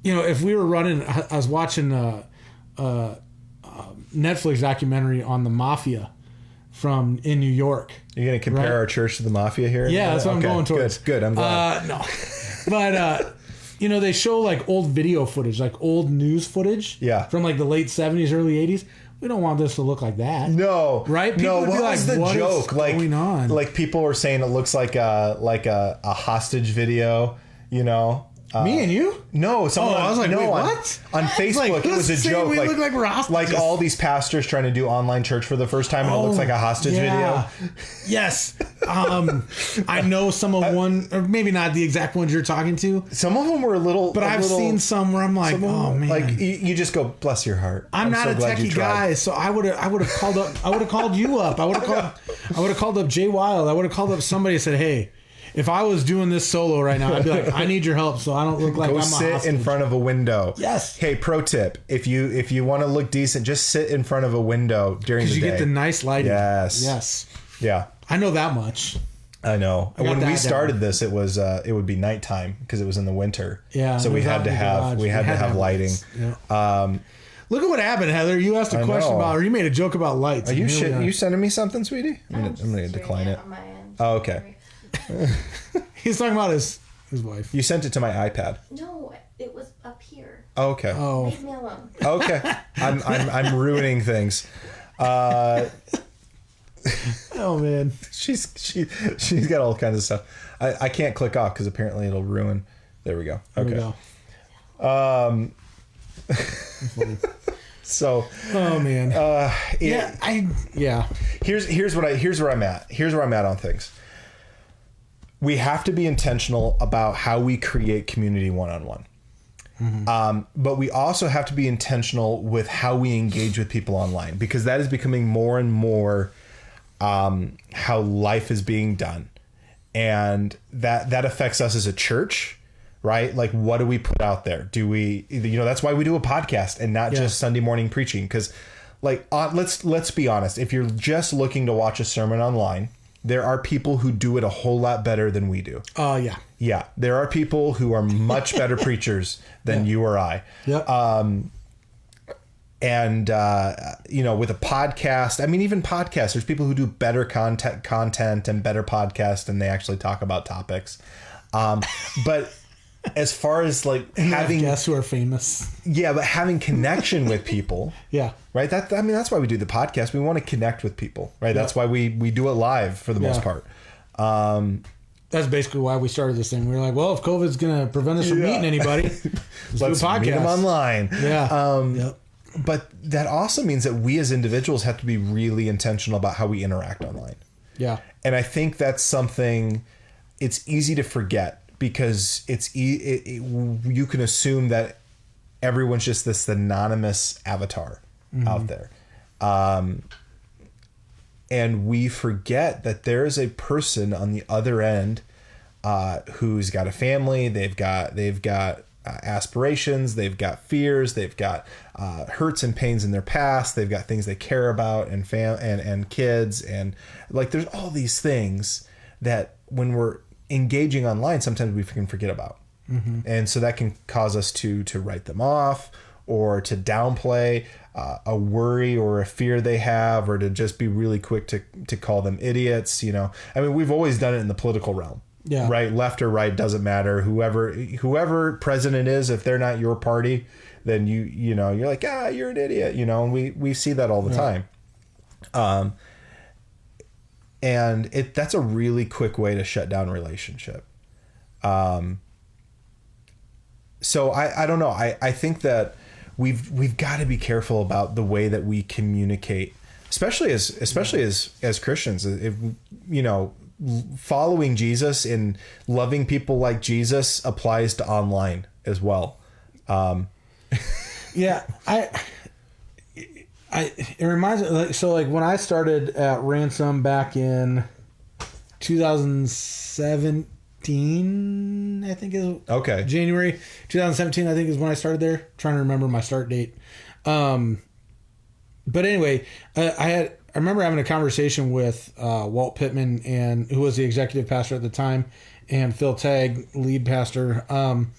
if we were running, I was watching a Netflix documentary on the mafia in New York. You're going to compare our church to the mafia here? Yeah, that's what I'm going towards. Good. I'm glad. No, but. They show like old video footage, like old news footage from like the late 70s, early 80s. We don't want this to look like that. No. Right? People would be like, the what joke? Is going on? Like people were saying it looks like a hostage video, Me and you? No, someone. I was like, no, wait, what? On Facebook, it was a joke. We look like we're hostages. Like all these pastors trying to do online church for the first time, and it looks like a hostage video. Yes. I know some of one, or maybe not the exact ones you're talking to. Some of them were a little. But I've seen some where I'm like, oh man. Like you just go, bless your heart. I'm not a techie guy, so I would have called up. I would have called you up. I would have called up Jay Wild. I would have called up somebody and said, hey. If I was doing this solo right now, I'd be like, I need your help so I don't look like I'm a hostage. Go sit in front of a window. Yes. Hey, pro tip. If you want to look decent, just sit in front of a window during the day. Because you get the nice lighting. Yes. Yeah. I know that much. I know. When we started this, it would be nighttime because it was in the winter. Yeah. So we had to have lighting. Yeah. Look at what happened, Heather. You asked a question about, or you made a joke about lights. Are you sending me something, sweetie? I'm going to decline it. On my end. Oh, okay. He's talking about his wife. You sent it to my iPad. No, it was up here. Oh, okay. Oh. Leave me alone. Okay. I'm ruining things. Oh man. She's got all kinds of stuff. I can't click off because apparently it'll ruin. There we go. Okay. There we go. So. Oh man. Here's where I'm at. Here's where I'm at on things. We have to be intentional about how we create community one-on-one. Mm-hmm. But we also have to be intentional with how we engage with people online, because that is becoming more and more how life is being done. And that affects us as a church, right? Like, what do we put out there? Do we, that's why we do a podcast and not just Sunday morning preaching. Because let's be honest. If you're just looking to watch a sermon online, there are people who do it a whole lot better than we do. Oh, yeah. Yeah. There are people who are much better preachers than you or I. Yep. And with a podcast, I mean, even podcasts, there's people who do better content and better podcasts, and they actually talk about topics. But as far as like having guests who are famous. Yeah, but having connection with people. Yeah. Right. That's why we do the podcast. We want to connect with people. Right. Yeah. That's why we do it live for the most part. That's basically why we started this thing. We were like, well, if COVID's going to prevent us from meeting anybody, let's do a podcast. Meet them online. Yeah. But that also means that we as individuals have to be really intentional about how we interact online. Yeah. And I think that's something it's easy to forget, because you can assume that everyone's just this anonymous avatar out there. And we forget that there is a person on the other end who's got a family. They've got aspirations. They've got fears. They've got hurts and pains in their past. They've got things they care about and kids. And like, there's all these things that when we're engaging online, sometimes we can forget about. Mm-hmm. And so that can cause us to write them off, or to downplay a worry or a fear they have, or to just be really quick to call them idiots. You know, I mean, we've always done it in the political realm. Yeah. Right. Left or right doesn't matter. Whoever president is, if they're not your party, then you're like, you're an idiot. You know, and we see that all the time. And that's a really quick way to shut down a relationship. So I don't know. I think that we've got to be careful about the way that we communicate, especially as Christians. If following Jesus and loving people like Jesus applies to online as well. Yeah, it reminds me. So like when I started at Ransom back in 2017, I think is January 2017. I think is when I started there. I'm trying to remember my start date. But anyway, I remember having a conversation with Walt Pittman, and who was the executive pastor at the time, and Phil Tagg, lead pastor. And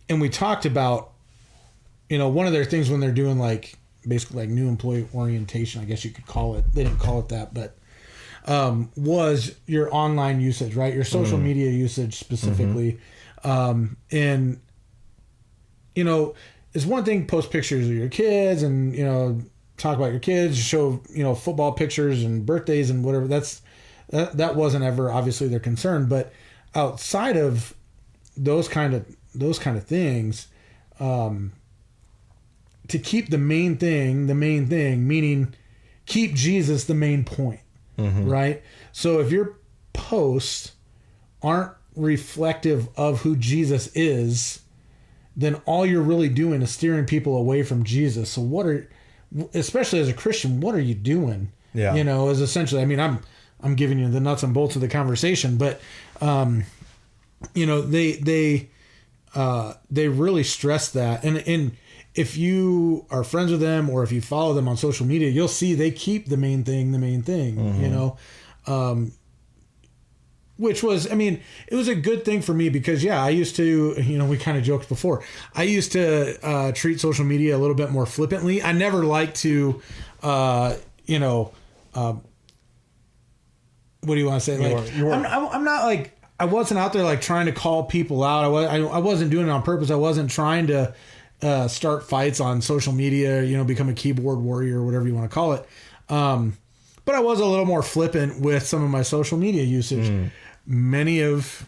we talked about, one of their things when they're doing like basically like new employee orientation, I guess you could call it. They didn't call it that, but was your online usage, right? Your social media usage specifically. And, it's one thing, post pictures of your kids and, talk about your kids, show, football pictures and birthdays and whatever. That wasn't ever obviously their concern, but outside of those kind of things, to keep the main thing, meaning keep Jesus the main point, right? So if your posts aren't reflective of who Jesus is, then all you're really doing is steering people away from Jesus. So especially as a Christian, what are you doing? Yeah. Is essentially, I mean, I'm giving you the nuts and bolts of the conversation, but, they really stress that. And if you are friends with them, or if you follow them on social media, you'll see they keep the main thing, which was, I mean, it was a good thing for me because, I used to, we kind of joked before, I used to treat social media a little bit more flippantly. I never liked to, what do you want to say? Like, I'm not like, I wasn't out there like trying to call people out. I wasn't doing it on purpose. I wasn't trying to start fights on social media, become a keyboard warrior or whatever you want to call it. But I was a little more flippant with some of my social media usage. Many of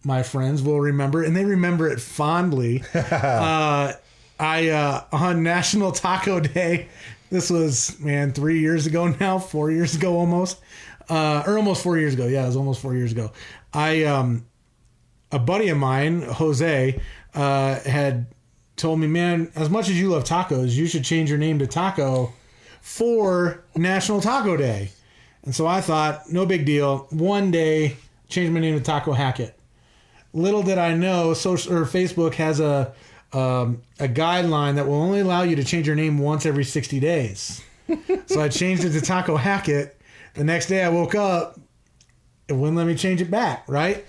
my friends will remember, and they remember it fondly. I on National Taco Day, this was 3 years ago now, 4 years ago almost, or almost 4 years ago. Yeah, it was almost 4 years ago. A buddy of mine, Jose, had told me, man, as much as you love tacos, you should change your name to Taco for National Taco Day. And so I thought, no big deal. One day, change my name to Taco Hackett. Little did I know, Facebook has a guideline that will only allow you to change your name once every 60 days. So I changed it to Taco Hackett. The next day I woke up, it wouldn't let me change it back, right?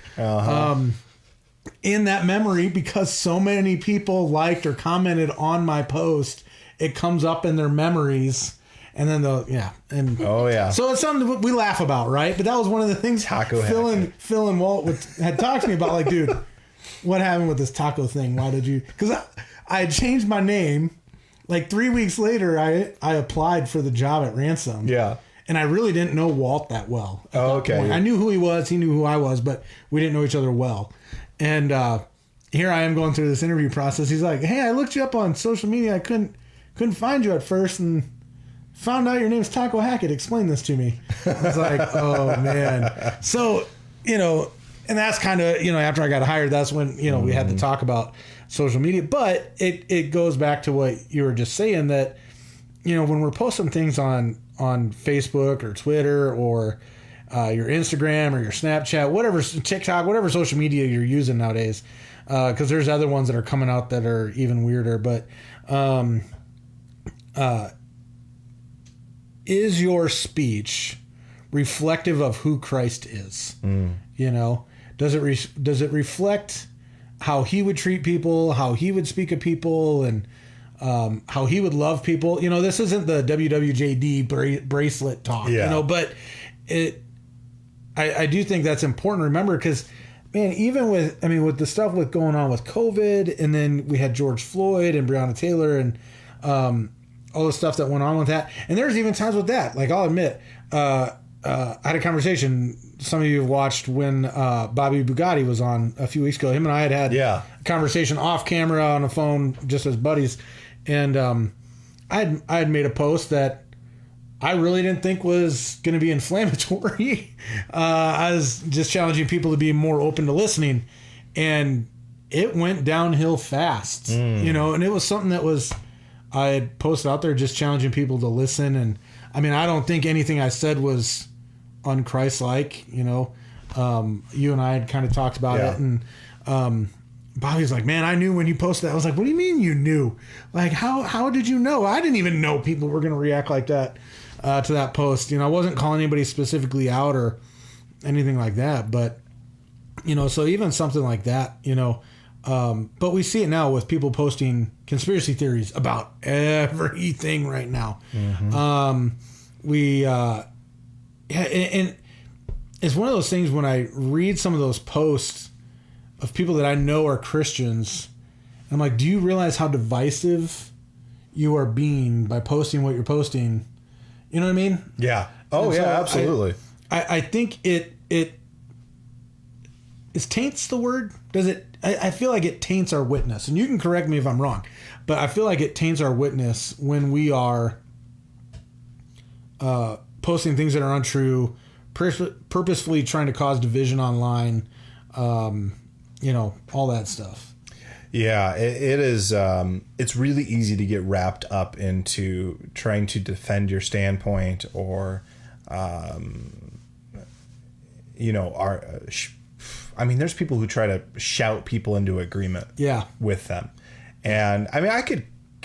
In that memory, because so many people liked or commented on my post, it comes up in their memories. And then So it's something we laugh about, right? But that was one of the things Phil and Walt had talked to me about. Like, dude, what happened with this taco thing? Why did you? Because I had changed my name. Like 3 weeks later, I applied for the job at Ransom. Yeah. And I really didn't know Walt that well. Point. I knew who he was. He knew who I was, but we didn't know each other well. And here I am going through this interview process. He's like, "Hey, I looked you up on social media. I couldn't find you at first, and found out your name's Taco Hackett. Explain this to me." I was like, "Oh man." So, and that's kind of, after I got hired, that's when, we had to talk about social media. But it goes back to what you were just saying, that, when we're posting things on Facebook or Twitter or your Instagram or your Snapchat, whatever, TikTok, whatever social media you're using nowadays. Because there's other ones that are coming out that are even weirder. But is your speech reflective of who Christ is? You know, does it reflect how he would treat people, how he would speak of people, and how he would love people? You know, this isn't the WWJD bracelet talk, you know, but I do think that's important to remember, because, man, even with the stuff with going on with COVID, and then we had George Floyd and Breonna Taylor and all the stuff that went on with that. And there's even times with that, like, I'll admit, I had a conversation, some of you have watched, when Bobby Bugatti was on a few weeks ago. Him and I had a conversation off camera on the phone, just as buddies. And I had made a post that I really didn't think was going to be inflammatory. I was just challenging people to be more open to listening, and it went downhill fast, you know, and it was something that I had posted out there, just challenging people to listen. And I mean, I don't think anything I said was un-Christ-like, you know. You and I had kind of talked about it, and Bobby's like, man, I knew when you posted that. I was like, what do you mean you knew? Like, how did you know? I didn't even know people were going to react like that to that post. You know, I wasn't calling anybody specifically out or anything like that, but, you know, so even something like that, you know, but we see it now with people posting conspiracy theories about everything right now. And it's one of those things, when I read some of those posts of people that I know are Christians, I'm like, do you realize how divisive you are being by posting what you're posting? You know what I mean? Yeah. Oh, and yeah, so absolutely. I think it is taints the word? Does it? I feel like it taints our witness, and you can correct me if I'm wrong, but I feel like it taints our witness when we are posting things that are untrue, purposefully trying to cause division online, you know, all that stuff. Yeah, it is. It's really easy to get wrapped up into trying to defend your standpoint, or, you know, there's people who try to shout people into agreement with them. And I mean,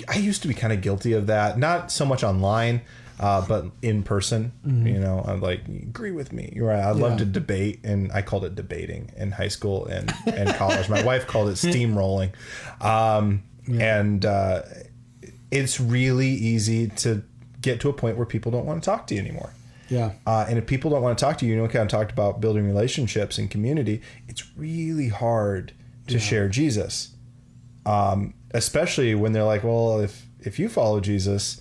I used to be kind of guilty of that, not so much online, but in person. You know, I'm like, agree with me. You're right. I love to debate, and I called it debating in high school and college. My wife called it steamrolling. And it's really easy to get to a point where people don't want to talk to you anymore. Yeah. And if people don't want to talk to you, you know, kind of talked about building relationships and community. It's really hard to share Jesus, especially when they're like, well, if you follow Jesus,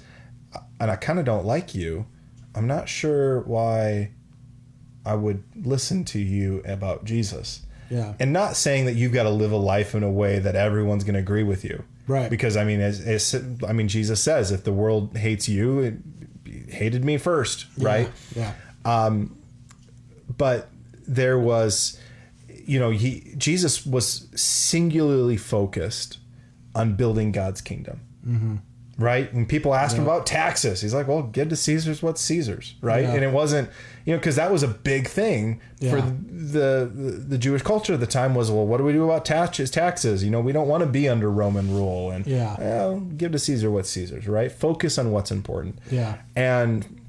and I kind of don't like you, I'm not sure why I would listen to you about Jesus. Yeah. And not saying that you've got to live a life in a way that everyone's going to agree with you. Right. Because I mean, Jesus says, if the world hates you, it hated me first. Right. Yeah. But there was, you know, Jesus was singularly focused on building God's kingdom. Right? When people asked him about taxes, he's like, well, give to Caesar's what's Caesar's, right? And it wasn't, you know, because that was a big thing for the Jewish culture at the time was, well, what do we do about taxes? You know, we don't want to be under Roman rule. And, well, give to Caesar what's Caesar's, right? Focus on what's important. Yeah. And,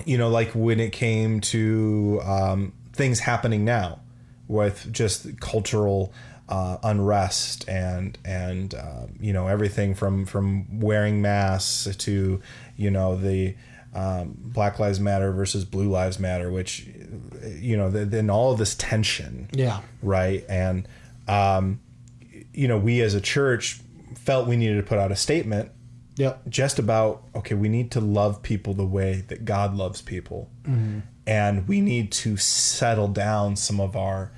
you know, like when it came to things happening now with just cultural unrest and you know, everything from wearing masks to, you know, the Black Lives Matter versus Blue Lives Matter, which, you know, then all of this tension. Yeah. Right. And, you know, we as a church felt we needed to put out a statement. Yep. Just about, okay, we need to love people the way that God loves people. And we need to settle down some of our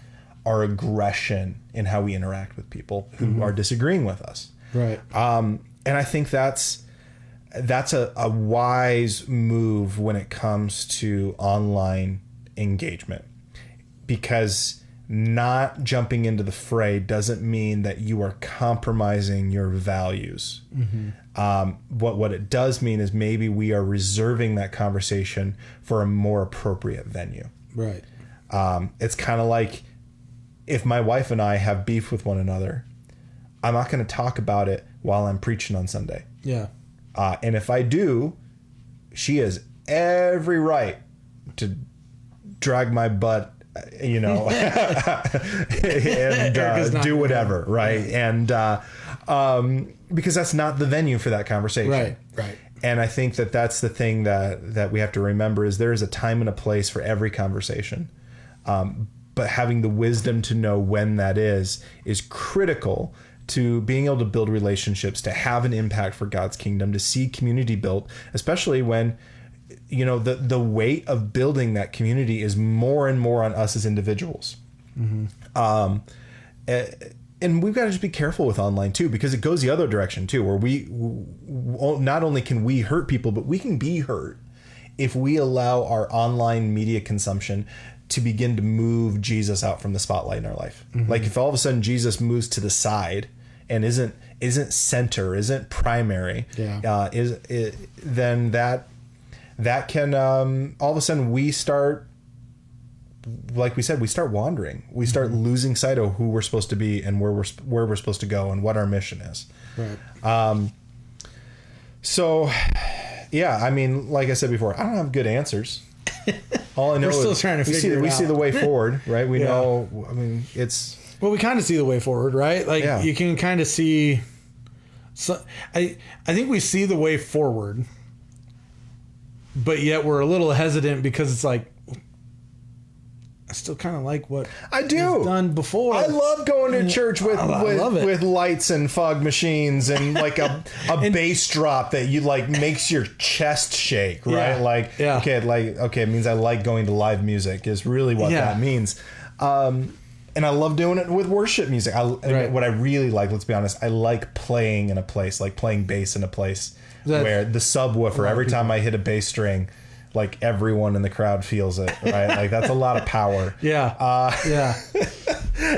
aggression in how we interact with people who are disagreeing with us. Right. And I think that's a wise move when it comes to online engagement, because not jumping into the fray doesn't mean that you are compromising your values. What it does mean is maybe we are reserving that conversation for a more appropriate venue. Right. It's kind of like if my wife and I have beef with one another, I'm not going to talk about it while I'm preaching on Sunday. Yeah. And if I do, she has every right to drag my butt, and do whatever, right? Yeah. And because that's not the venue for that conversation. Right. And I think that's the thing that we have to remember is there is a time and a place for every conversation. But having the wisdom to know when that is critical to being able to build relationships, to have an impact for God's kingdom, to see community built, especially when, the weight of building that community is more and more on us as individuals. Mm-hmm. And we've got to just be careful with online too, because it goes the other direction too, where we not only can we hurt people, but we can be hurt if we allow our online media consumption to begin to move Jesus out from the spotlight in our life. Mm-hmm. Like if all of a sudden Jesus moves to the side and isn't center, isn't primary, then that can all of a sudden we start, like we said, we start wandering. We start losing sight of who we're supposed to be and where we're supposed to go and what our mission is. Right. So, yeah, I mean, like I said before, I don't have good answers. All I know we're still trying to figure it out. We see the way forward, right? We know. I mean, it's. Well, we kind of see the way forward, right? Like you can kind of see. So I think we see the way forward, but yet we're a little hesitant because it's like. I still kind of like what I do was done before. I love going to church with lights and fog machines and like a bass drop that you like makes your chest shake, right? Okay, it means I like going to live music is really what that means. And I love doing it with worship music. What I really like, let's be honest, I like playing in a place, like playing bass in a place where the subwoofer, every time I hit a bass string, like everyone in the crowd feels it, right? Like that's a lot of power. Yeah.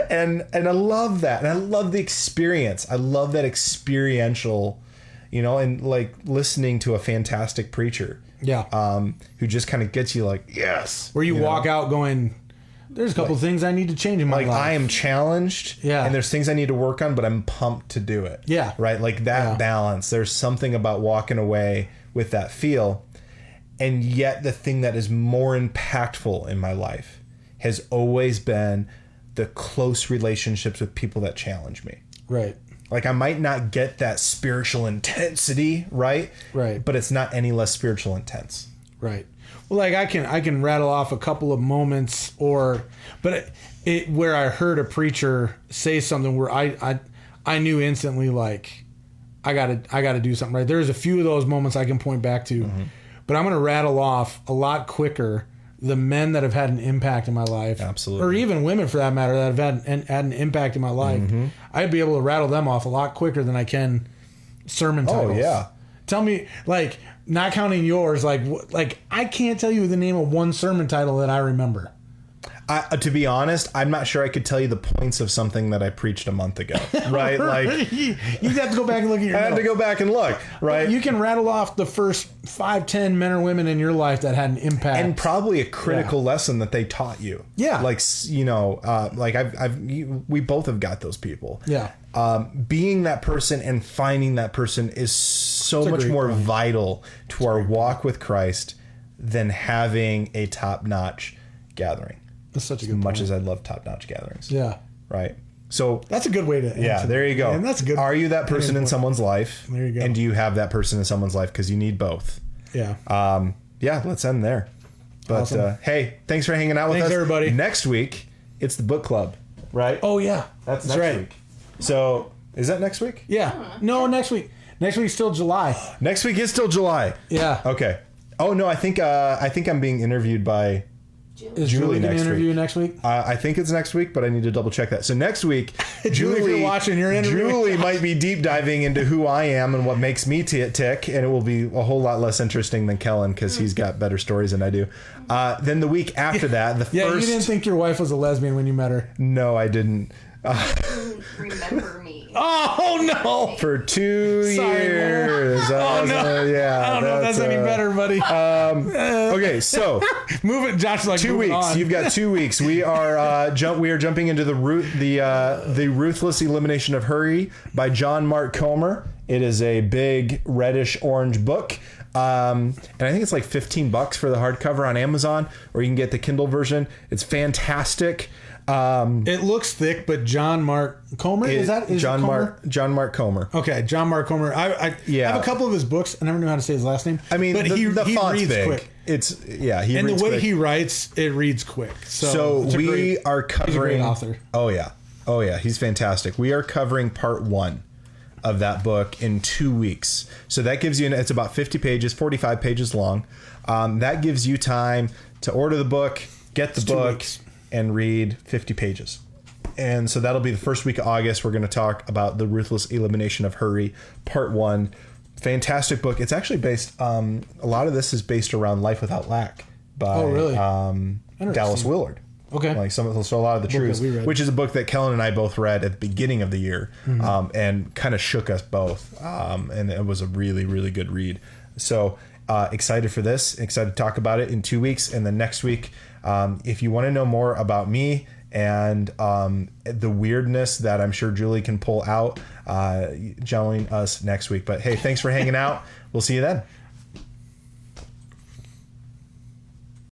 And I love that. And I love the experience. I love that experiential, and like listening to a fantastic preacher. Yeah. Who just kind of gets you like, yes. Where you walk out going, there's a couple things I need to change in my life. I am challenged. Yeah. And there's things I need to work on, but I'm pumped to do it. Yeah. Right? Like that balance. There's something about walking away with that feel. And yet the thing that is more impactful in my life has always been the close relationships with people that challenge me. Right. Like I might not get that spiritual intensity, right? Right. But it's not any less spiritual intense. Right. Well, like I can rattle off a couple of moments but where I heard a preacher say something where I knew instantly like I gotta do something right. There's a few of those moments I can point back to. Mm-hmm. But I'm going to rattle off a lot quicker the men that have had an impact in my life. Absolutely. Or even women, for that matter, that have had an impact in my life. Mm-hmm. I'd be able to rattle them off a lot quicker than I can sermon titles. Oh, yeah. Tell me, like, not counting yours, like I can't tell you the name of one sermon title that I remember. To be honest, I'm not sure I could tell you the points of something that I preached a month ago, right? Like you have to go back and look at your notes. I had to go back and look, right? But you can rattle off the first 5, 10 men or women in your life that had an impact, and probably a critical lesson that they taught you. Yeah, like we both have got those people. Yeah, being that person and finding that person is so much more vital to our walk with Christ than having a top-notch gathering. That's such a good point. As much as I love top-notch gatherings. Yeah. Right. So that's a good way to answer. Yeah, there you go. And that's good. Are you that person in someone's life? There you go. And do you have that person in someone's life? Because you need both. Yeah. Let's end there. But awesome. Hey, thanks for hanging out with us. Thanks, everybody. Next week, it's the book club, right? Oh, yeah. That's next week. So, is that next week? Yeah. No, next week. Next week's still July. Next week is still July. Yeah. Okay. Oh, no, I think I'm being interviewed by... Is Julie going to interview next week? I think it's next week, but I need to double check that. So next week, Julie, if you're watching, you're interviewing. Julie might be deep diving into who I am and what makes me tick, and it will be a whole lot less interesting than Kellen because he's got better stories than I do. Then the week after that, you didn't think your wife was a lesbian when you met her? No, I didn't. Remember me. Oh no! For 2 Sorry, years. Oh no! Yeah. I don't know if that's any better, buddy. Okay, so Move it, Josh. Like 2 weeks. On. You've got 2 weeks. We are jumping into the Ruthless Elimination of Hurry by John Mark Comer. It is a big reddish orange book. And I think it's like $15 for the hardcover on Amazon, or you can get the Kindle version. It's fantastic. It looks thick, but John Mark Comer is John Comer? John Mark Comer. Okay, John Mark Comer. I have a couple of his books. I never knew how to say his last name. I mean, but he font's reads big. quick. He and reads the way quick. he writes, it reads quick. So we are covering. He's a great author. Oh yeah, he's fantastic. We are covering part 1 of that book in 2 weeks. So that gives you, it's about 50 pages, 45 pages long. That gives you time to order the book, get the book, and read 50 pages. And so that'll be the first week of August. We're going to talk about The Ruthless Elimination of Hurry, part 1. Fantastic book. It's actually based, a lot of this is based around Life Without Lack by Dallas Willard. Okay. Like so a lot of the truths, which is a book that Kellen and I both read at the beginning of the year, and kind of shook us both. And it was a really, really good read. So excited for this, excited to talk about it in 2 weeks. And then next week, if you want to know more about me and the weirdness that I'm sure Julie can pull out, join us next week. But hey, thanks for hanging out. We'll see you then.